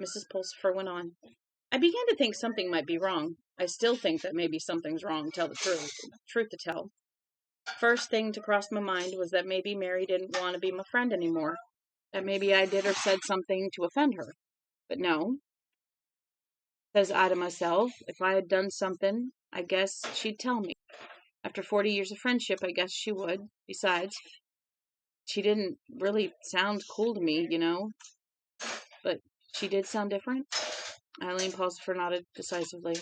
Speaker 1: Mrs. Pulsifer went on. I began to think something might be wrong. I still think that maybe something's wrong, tell the truth. Truth to tell. First thing to cross my mind was that maybe Mary didn't want to be my friend anymore. that maybe I did or said something to offend her. But no, says I to myself, if I had done something, I guess she'd tell me. After 40 years of friendship, I guess she would. Besides, she didn't really sound cool to me, but she did sound different. Eileen paused for nodded decisively.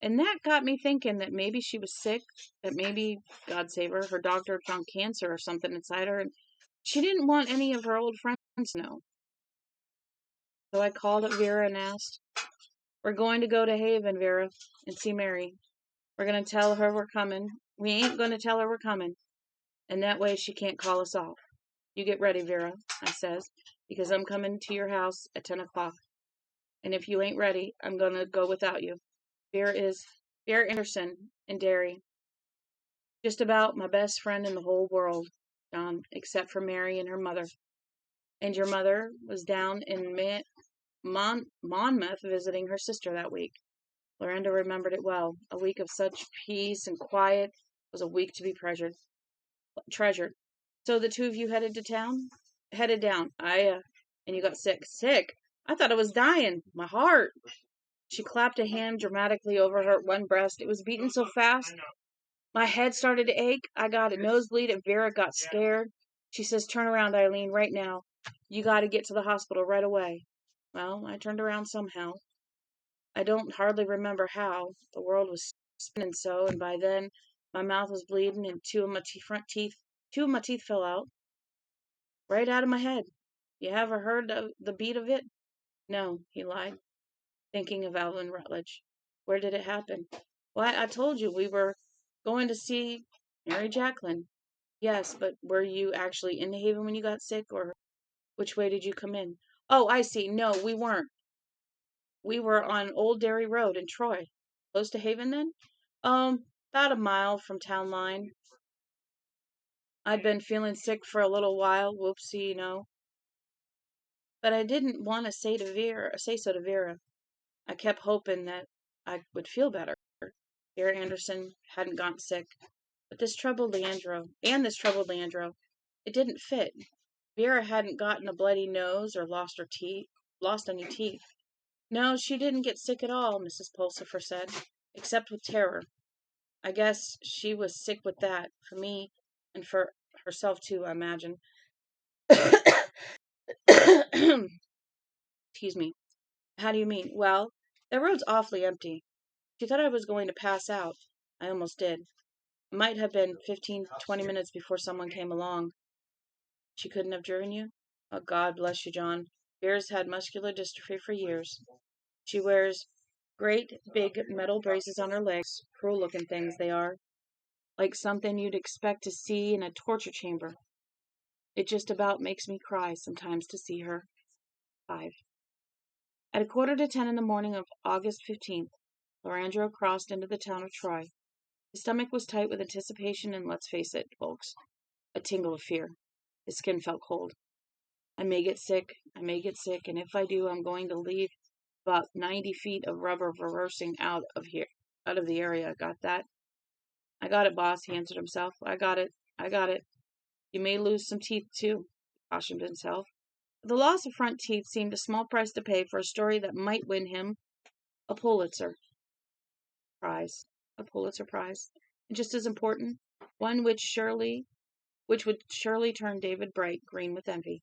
Speaker 1: And that got me thinking that maybe she was sick, that maybe, God save her doctor had found cancer or something inside her, and she didn't want any of her old friends to know. So I called up Vera and asked, we're going to go to Haven, Vera, and see Mary. We're going to tell her we're coming. We ain't going to tell her we're coming. And that way she can't call us off. You get ready, Vera, I says, because I'm coming to your house at 10 o'clock. And if you ain't ready, I'm going to go without you. Vera Anderson in Derry. Just about my best friend in the whole world, John, except for Mary and her mother. And your mother was down in Monmouth visiting her sister that week. Lorinda remembered it well. A week of such peace and quiet was a week to be treasured. So the two of you headed to town? Headed down. And you got sick. Sick? I thought I was dying. My heart. She clapped a hand dramatically over her one breast. It was beating so fast. My head started to ache. I got a nosebleed and Vera got scared. She says, turn around, Eileen, right now. You got to get to the hospital right away. Well, I turned around somehow. I don't hardly remember how. The world was spinning so, and by then my mouth was bleeding and two of my teeth fell out. Right out of my head. You ever heard of the beat of it? No, he lied, thinking of Alvin Rutledge. Where did it happen? Why, I told you we were going to see Mary Jacqueline. Yes, but were you actually in Haven when you got sick, or which way did you come in? Oh, I see. No, we weren't. We were on Old Derry Road in Troy. Close to Haven, then? About a mile from town line. I'd been feeling sick for a little while, whoopsie, But I didn't want to say so to Vera. I kept hoping that I would feel better. Vera Anderson hadn't gotten sick, but this troubled Leandro. It didn't fit. Vera hadn't gotten a bloody nose or lost any teeth. No, she didn't get sick at all, Mrs. Pulsifer said, except with terror. I guess she was sick with that, for me, and for herself too, I imagine. Excuse me. How do you mean? Well, the road's awfully empty. She thought I was going to pass out. I almost did. It might have been 15-20 minutes before someone came along. She couldn't have driven you? Oh, God bless you, John. Vera's had muscular dystrophy for years. She wears great big metal braces on her legs. Cruel-looking things they are. Like something you'd expect to see in a torture chamber. It just about makes me cry sometimes to see her. 5. At 9:45 in the morning of August 15th, Lorenzo crossed into the town of Troy. His stomach was tight with anticipation and, let's face it, folks, a tingle of fear. His skin felt cold. I may get sick, and if I do, I'm going to leave about 90 feet of rubber reversing out of the area. Got that? I got it, boss, he answered himself. I got it. You may lose some teeth, too, he cautioned himself. The loss of front teeth seemed a small price to pay for a story that might win him a Pulitzer Prize. And just as important, one which would surely turn David Bright green with envy.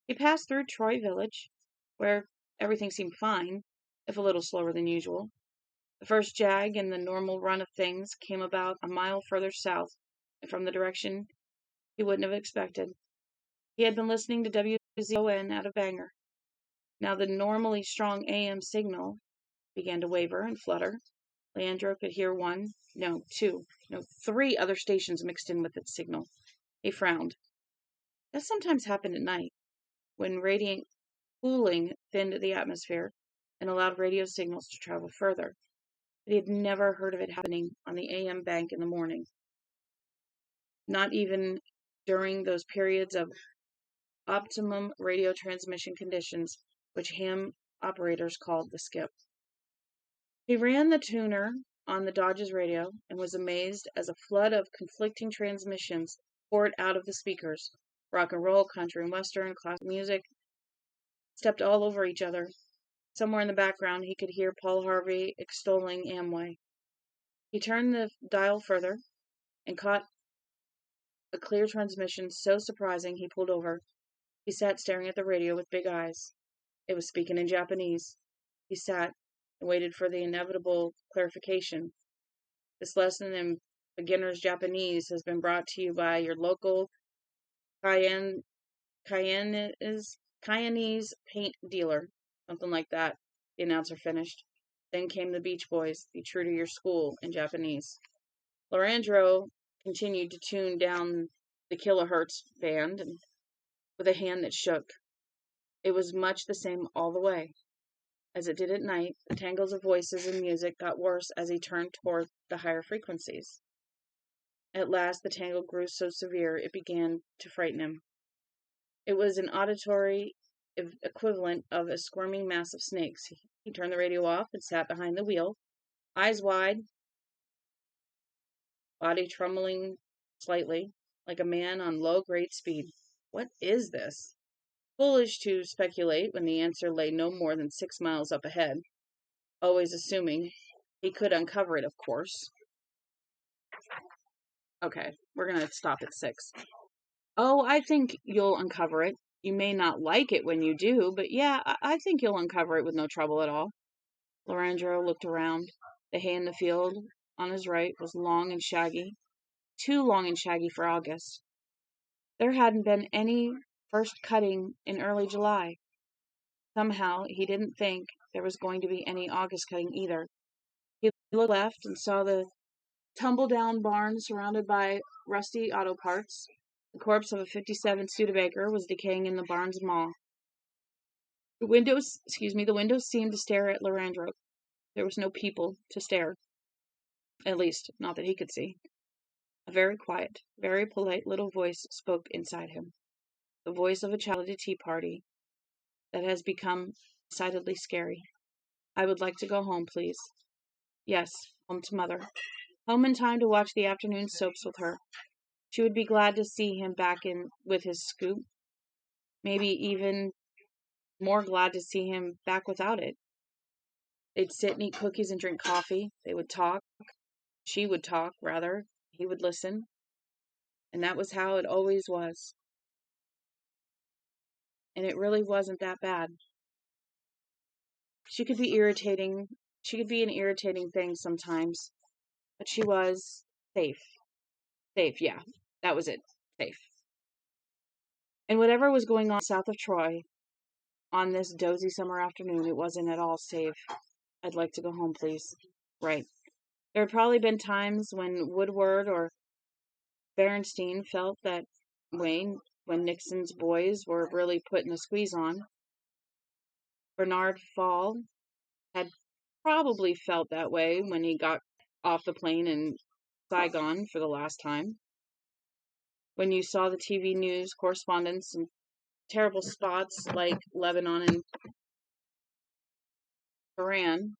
Speaker 1: He passed through Troy Village, where everything seemed fine, if a little slower than usual. The first jag in the normal run of things came about a mile further south, and from the direction he wouldn't have expected. He had been listening to WZON out of Bangor. Now the normally strong AM signal began to waver and flutter. Leandro could hear three other stations mixed in with its signal. He frowned. That sometimes happened at night, when radiant cooling thinned the atmosphere and allowed radio signals to travel further. But he had never heard of it happening on the AM bank in the morning. Not even during those periods of optimum radio transmission conditions, which ham operators called the skip. He ran the tuner on the Dodge's radio and was amazed as a flood of conflicting transmissions poured out of the speakers. Rock and roll, country and western, classical music stepped all over each other. Somewhere in the background, he could hear Paul Harvey extolling Amway. He turned the dial further and caught a clear transmission so surprising he pulled over. He sat staring at the radio with big eyes. It was speaking in Japanese. He sat and waited for the inevitable clarification. This lesson in beginner's Japanese has been brought to you by your local Cayennese paint dealer. Something like that, the announcer finished. Then came the Beach Boys, Be True to Your School, in Japanese. Lorandro continued to tune down the kilohertz band with a hand that shook. It was much the same all the way. As it did at night, the tangles of voices and music got worse as he turned toward the higher frequencies. At last the tangle grew so severe it began to frighten him. It was an auditory equivalent of a squirming mass of snakes. He turned the radio off and sat behind the wheel, eyes wide, body trembling slightly, like a man on low-grade speed. What is this? Foolish to speculate when the answer lay no more than 6 miles up ahead, always assuming he could uncover it, of course. Okay, we're going to stop at 6. Oh, I think you'll uncover it. You may not like it when you do, but yeah, I think you'll uncover it with no trouble at all. Lorandro looked around. The hay in the field on his right was long and shaggy, too long and shaggy for August. There hadn't been any first cutting in early July. Somehow, he didn't think there was going to be any August cutting either. He looked left and saw the tumble-down barn surrounded by rusty auto parts. The corpse of a 57 Studebaker was decaying in the barn's maw. The windows seemed to stare at Lorandro. There was no people to stare. At least, not that he could see. A very quiet, very polite little voice spoke inside him. The voice of a child at a tea party that has become decidedly scary. I would like to go home, please. Yes, home to Mother. Home in time to watch the afternoon soaps with her. She would be glad to see him back in with his scoop. Maybe even more glad to see him back without it. They'd sit and eat cookies and drink coffee. They would talk. She would talk, rather. He would listen. And that was how it always was. And it really wasn't that bad. She could be irritating. She could be an irritating thing sometimes. But she was safe. Safe, yeah. That was it. Safe. And whatever was going on south of Troy on this dozy summer afternoon, it wasn't at all safe. I'd like to go home, please. Right. There had probably been times when Woodward or Berenstein felt that way when Nixon's boys were really putting a squeeze on. Bernard Fall had probably felt that way when he got off the plane in Saigon for the last time. When you saw the TV news correspondents in terrible spots like Lebanon and Iran,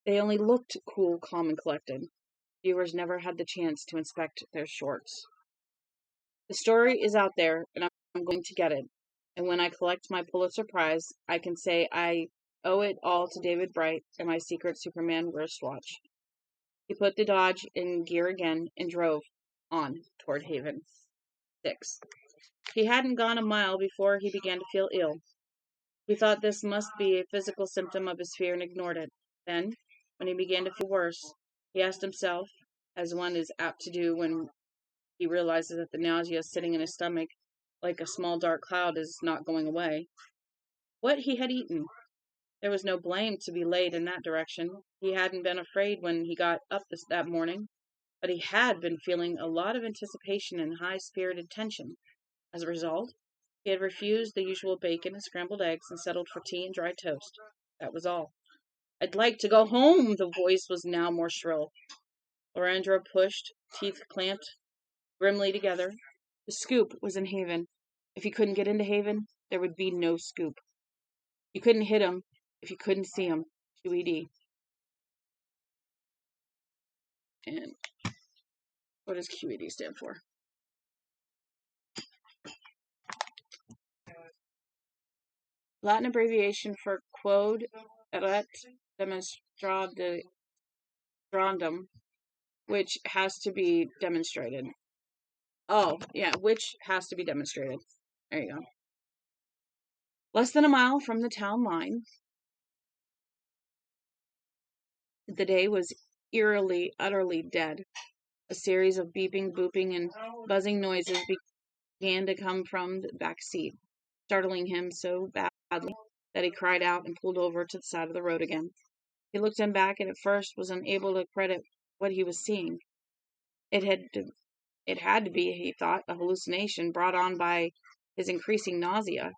Speaker 1: they only looked cool, calm, and collected. Viewers never had the chance to inspect their shorts. The story is out there, and I'm going to get it. And when I collect my Pulitzer Prize, I can say I owe it all to David Bright and my secret Superman wristwatch. He put the Dodge in gear again and drove on toward Haven. 6. He hadn't gone a mile before he began to feel ill. He thought this must be a physical symptom of his fear and ignored it. Then, when he began to feel worse, he asked himself, as one is apt to do when he realizes that the nausea sitting in his stomach like a small dark cloud is not going away, what he had eaten. There was no blame to be laid in that direction. He hadn't been afraid when he got up that morning, but he had been feeling a lot of anticipation and high-spirited tension. As a result, he had refused the usual bacon and scrambled eggs and settled for tea and dry toast. That was all. I'd like to go home, the voice was now more shrill. Lorandro pushed, teeth clamped grimly together. The scoop was in Haven. If he couldn't get into Haven, there would be no scoop. You couldn't hit him if you couldn't see him. QED. And what does QED stand for? Latin abbreviation for quod erat demonstrandum, which has to be demonstrated. Oh, yeah, which has to be demonstrated. There you go. Less than a mile from the town line, the day was eerily, utterly dead. A series of beeping, booping, and buzzing noises began to come from the back seat, startling him so badly that he cried out and pulled over to the side of the road again. He looked him back and at first was unable to credit what he was seeing. It had to be, he thought, a hallucination brought on by his increasing nausea.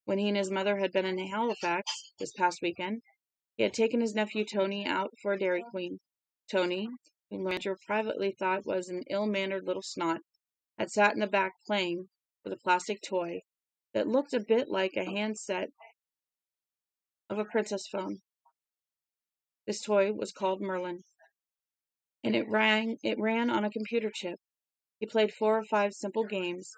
Speaker 1: When he and his mother had been in Halifax this past weekend, he had taken his nephew Tony out for a Dairy Queen. Tony, whom Loranger privately thought was an ill-mannered little snot, had sat in the back playing with a plastic toy that looked a bit like a handset of a princess phone. This toy was called Merlin, and it ran on a computer chip. He played 4 or 5 simple games,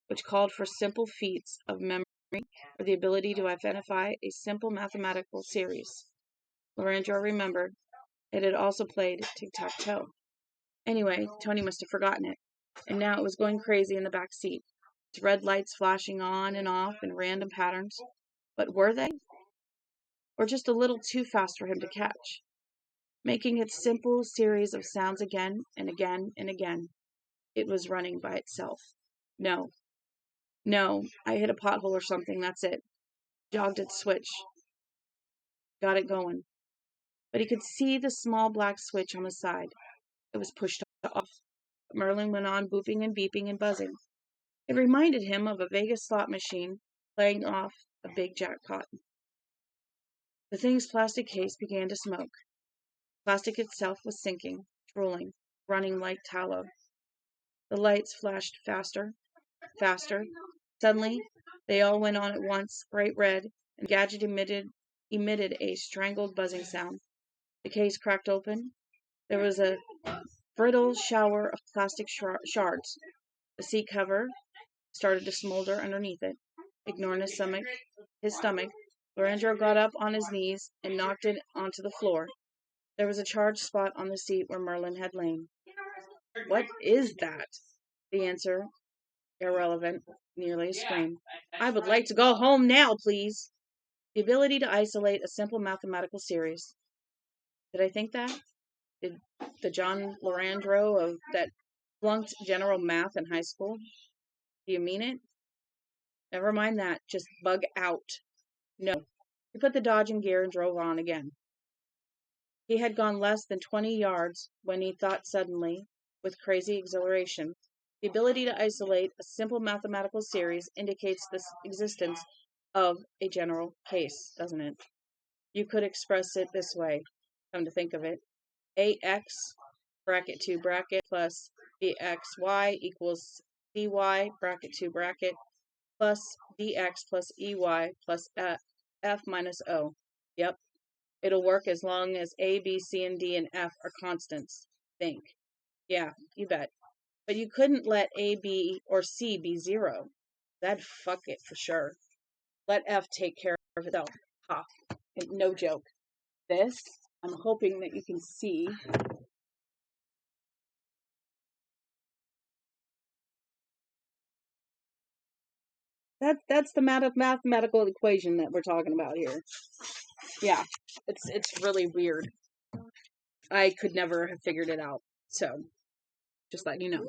Speaker 1: which called for simple feats of memory or the ability to identify a simple mathematical series. Loranger remembered it had also played tic-tac-toe. Anyway, Tony must have forgotten it, and now it was going crazy in the back seat, its red lights flashing on and off in random patterns. But were they? Or just a little too fast for him to catch? Making its simple series of sounds again and again and again. It was running by itself. No, I hit a pothole or something, that's it. Jogged its switch. Got it going. But he could see the small black switch on the side. It was pushed off. Merlin went on booping and beeping and buzzing. It reminded him of a Vegas slot machine playing off a big jackpot. The thing's plastic case began to smoke. Plastic itself was sinking, drooling, running like tallow. The lights flashed faster. Suddenly, they all went on at once, bright red, and the gadget emitted a strangled buzzing sound. The case cracked open. There was a brittle shower of plastic shards. The seat cover started to smolder underneath it. Ignoring his stomach, Loranger got up on his knees and knocked it onto the floor. There was a charged spot on the seat where Merlin had lain. What is that? The answer, irrelevant, nearly a scream. I would like to go home now, please. The ability to isolate a simple mathematical series. Did I think that? Did the John Loranger of that flunked general math in high school? Do you mean it? Never mind that. Just bug out. No. He put the Dodge in gear and drove on again. He had gone less than 20 yards when he thought suddenly, with crazy exhilaration, the ability to isolate a simple mathematical series indicates the existence of a general case, doesn't it? You could express it this way, come to think of it. AX bracket 2 bracket plus BXY equals CY bracket 2 bracket plus DX plus EY plus F minus O. Yep. It'll work as long as A, B, C, and D, and F are constants. Think. Yeah, you bet. But you couldn't let A, B, or C be 0. That'd fuck it for sure. Let F take care of itself. Ha. No joke. This, I'm hoping that you can see. That's the mathematical equation that we're talking about here. Yeah, it's really weird. I could never have figured it out. So, just letting you know.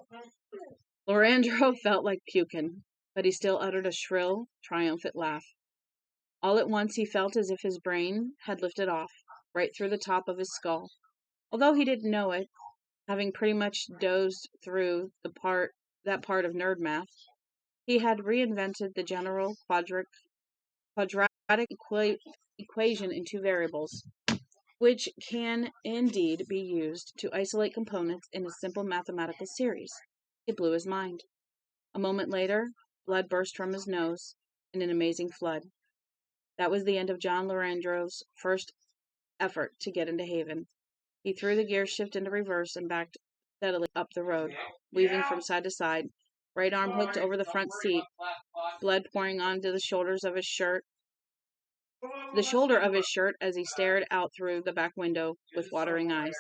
Speaker 1: Loranger felt like puking, but he still uttered a shrill, triumphant laugh. All at once he felt as if his brain had lifted off, right through the top of his skull. Although he didn't know it, having pretty much dozed through that part of nerd math, he had reinvented the general quadratic equation in 2 variables, which can indeed be used to isolate components in a simple mathematical series. It blew his mind. A moment later, blood burst from his nose in an amazing flood. That was the end of John Loranger's first effort to get into haven. He threw the gear shift into reverse and backed steadily up the road, weaving from side to side, right arm hooked over the front seat, blood pouring onto the shoulders of his shirt. the shoulder of his shirt as he stared out through the back window with watering eyes.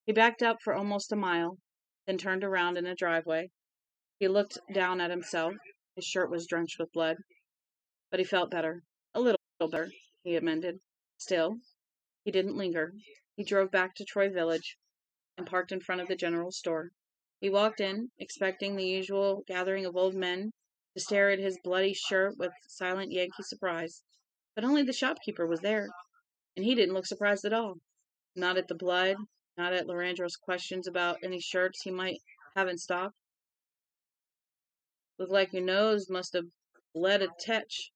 Speaker 1: He backed up for almost a mile, then turned around in a driveway. He looked down at himself. His shirt was drenched with blood, but he felt better. A little better, he amended. Still, he didn't linger. He drove back to Troy Village and parked in front of the general store. He walked in, expecting the usual gathering of old men to stare at his bloody shirt with silent Yankee surprise. But only the shopkeeper was there, and he didn't look surprised at all. Not at the blood, not at Lorandro's questions about any shirts he might have in stock. "Look like your nose must have bled a tetch,"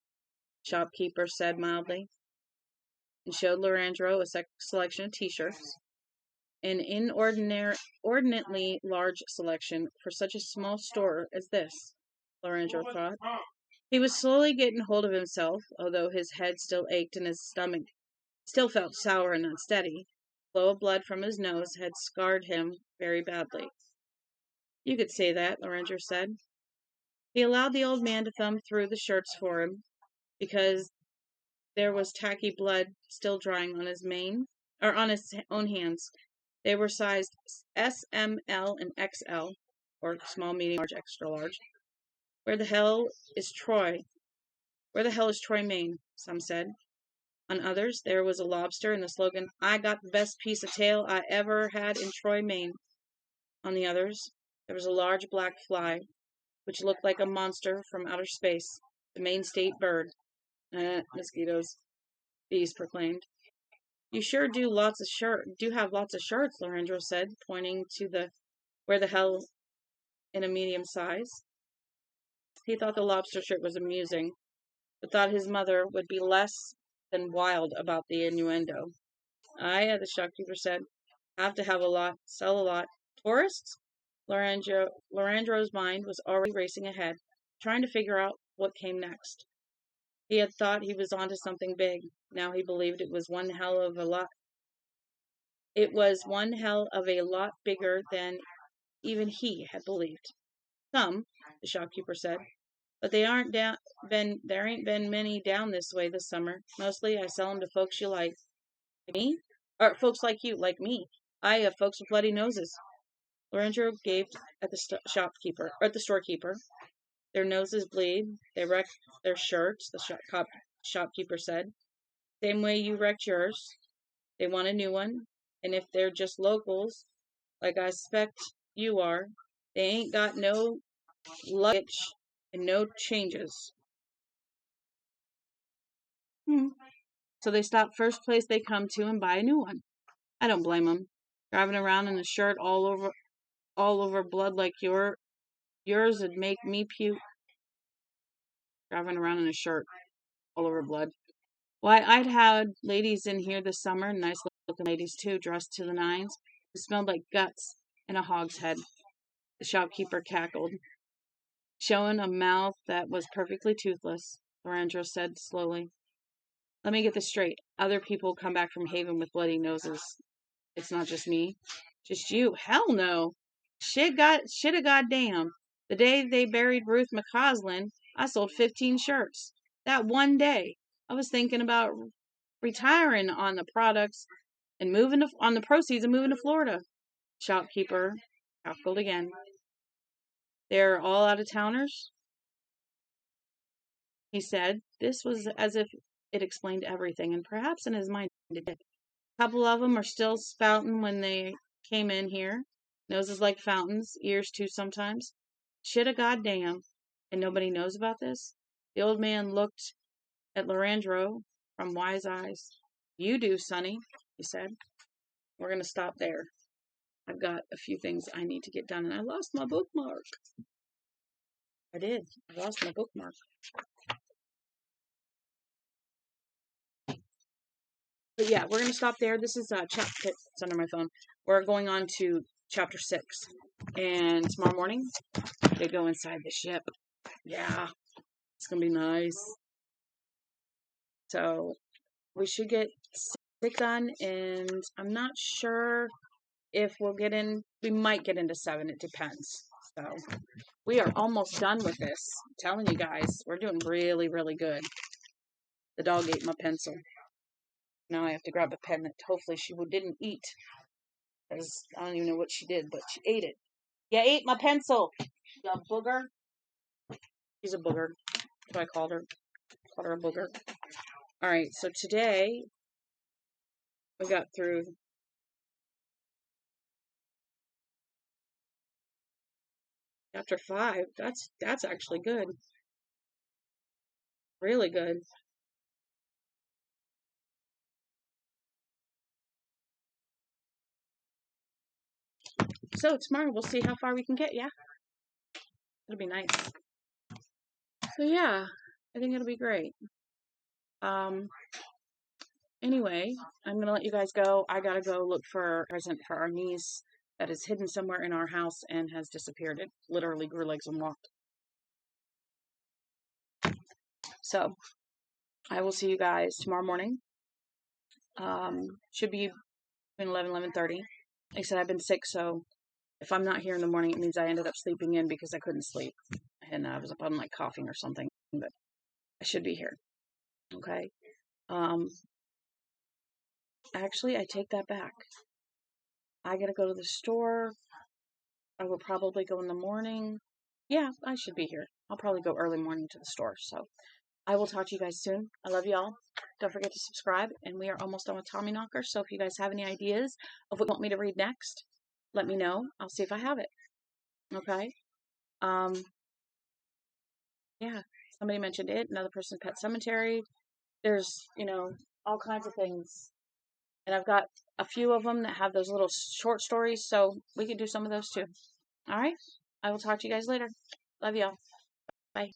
Speaker 1: shopkeeper said mildly, and showed Lorandro a selection of T-shirts. An inordinately large selection for such a small store as this, Lorandro thought. He was slowly getting hold of himself, although his head still ached and his stomach still felt sour and unsteady. The flow of blood from his nose had scarred him very badly. "You could say that," Lorandro said. He allowed the old man to thumb through the shirts for him, because there was tacky blood still drying on his own hands. They were sized S, M, L, and XL, or small, medium, large, extra large. Where the hell is Troy, Maine?" some said. On others, there was a lobster and the slogan, "I got the best piece of tail I ever had in Troy, Maine." On the others, there was a large black fly, which looked like a monster from outer space, the Maine state bird. Mosquitoes, these proclaimed. "You sure do have lots of shirts," Lorandro said, pointing to the "where the hell" in a medium size. He thought the lobster shirt was amusing, but thought his mother would be less than wild about the innuendo. "Aye," the shopkeeper said. "Have to have a lot, sell a lot. Tourists?" Lorandro's mind was already racing ahead, trying to figure out what came next. He had thought he was onto something big. Now he believed it was one hell of a lot. It was one hell of a lot bigger than even he had believed. "Some," the shopkeeper said, "but there ain't been many down this way this summer. Mostly I sell 'em to folks you like me, or folks like you, like me. Folks with bloody noses." Lorandro gaped at the storekeeper. "Their noses bleed. They wreck their shirts," the shopkeeper said. "Same way you wrecked yours. They want a new one, and if they're just locals, like I expect you are, they ain't got no luggage and no changes. So they stop first place they come to and buy a new one. I don't blame 'em. Driving around in a shirt all over blood like yours would make me puke." Driving around in a shirt all over blood. "Why, I'd had ladies in here this summer, nice looking ladies too, dressed to the nines, who smelled like guts and a hogshead." The shopkeeper cackled, showing a mouth that was perfectly toothless. Lorandro said slowly, "Let me get this straight. Other people come back from Haven with bloody noses. It's not just me." "Just you? Hell no. Shit a goddamn. The day they buried Ruth McCausland, I sold 15 shirts. That one day. I was thinking about retiring on the proceeds and moving to Florida." Shopkeeper cackled again. "They're all out-of-towners?" he said. This was as if it explained everything, and perhaps in his mind it did. "A couple of 'em are still spouting when they came in here. Noses like fountains, ears too sometimes. Shit a goddamn. And nobody knows about this?" The old man looked at Lorandro from wise eyes. "You do, Sonny," he said. "We're going to stop there. I've got a few things I need to get done, and I lost my bookmark." I did. I lost my bookmark. But yeah, we're going to stop there. This is chapter. It's under my phone. We're going on to chapter 6. And tomorrow morning, they go inside the ship. Yeah, it's going to be nice. So we should get 6 done, and I'm not sure if we'll get in. We might get into 7. It depends. So we are almost done with this. I'm telling you guys, we're doing really, really good. The dog ate my pencil. Now I have to grab a pen that hopefully she didn't eat. Because I don't even know what she did, but she ate it. You ate my pencil, you booger. She's a booger. That's what I called her. Called her a booger. Alright, so today we got through chapter 5. That's actually good. Really good. So tomorrow we'll see how far we can get, yeah? It'll be nice. So yeah, I think it'll be great. Anyway, I'm gonna let you guys go. I gotta go look for a present for our niece that is hidden somewhere in our house and has disappeared. It literally grew legs and walked. So I will see you guys tomorrow morning. Should be between 11 and 11:30. Like I said, I've been sick, so if I'm not here in the morning, it means I ended up sleeping in because I couldn't sleep. And I was up on like coughing or something, but I should be here. Okay. Actually, I take that back. I gotta go to the store. I will probably go in the morning. Yeah, I should be here. I'll probably go early morning to the store. So I will talk to you guys soon. I love y'all. Don't forget to subscribe. And we are almost done with Tommyknockers. So if you guys have any ideas of what you want me to read next, let me know. I'll see if I have it. Okay. Yeah. Somebody mentioned it. Another person's Pet Cemetery. There's, all kinds of things. And I've got a few of them that have those little short stories. So we can do some of those too. All right. I will talk to you guys later. Love y'all. Bye.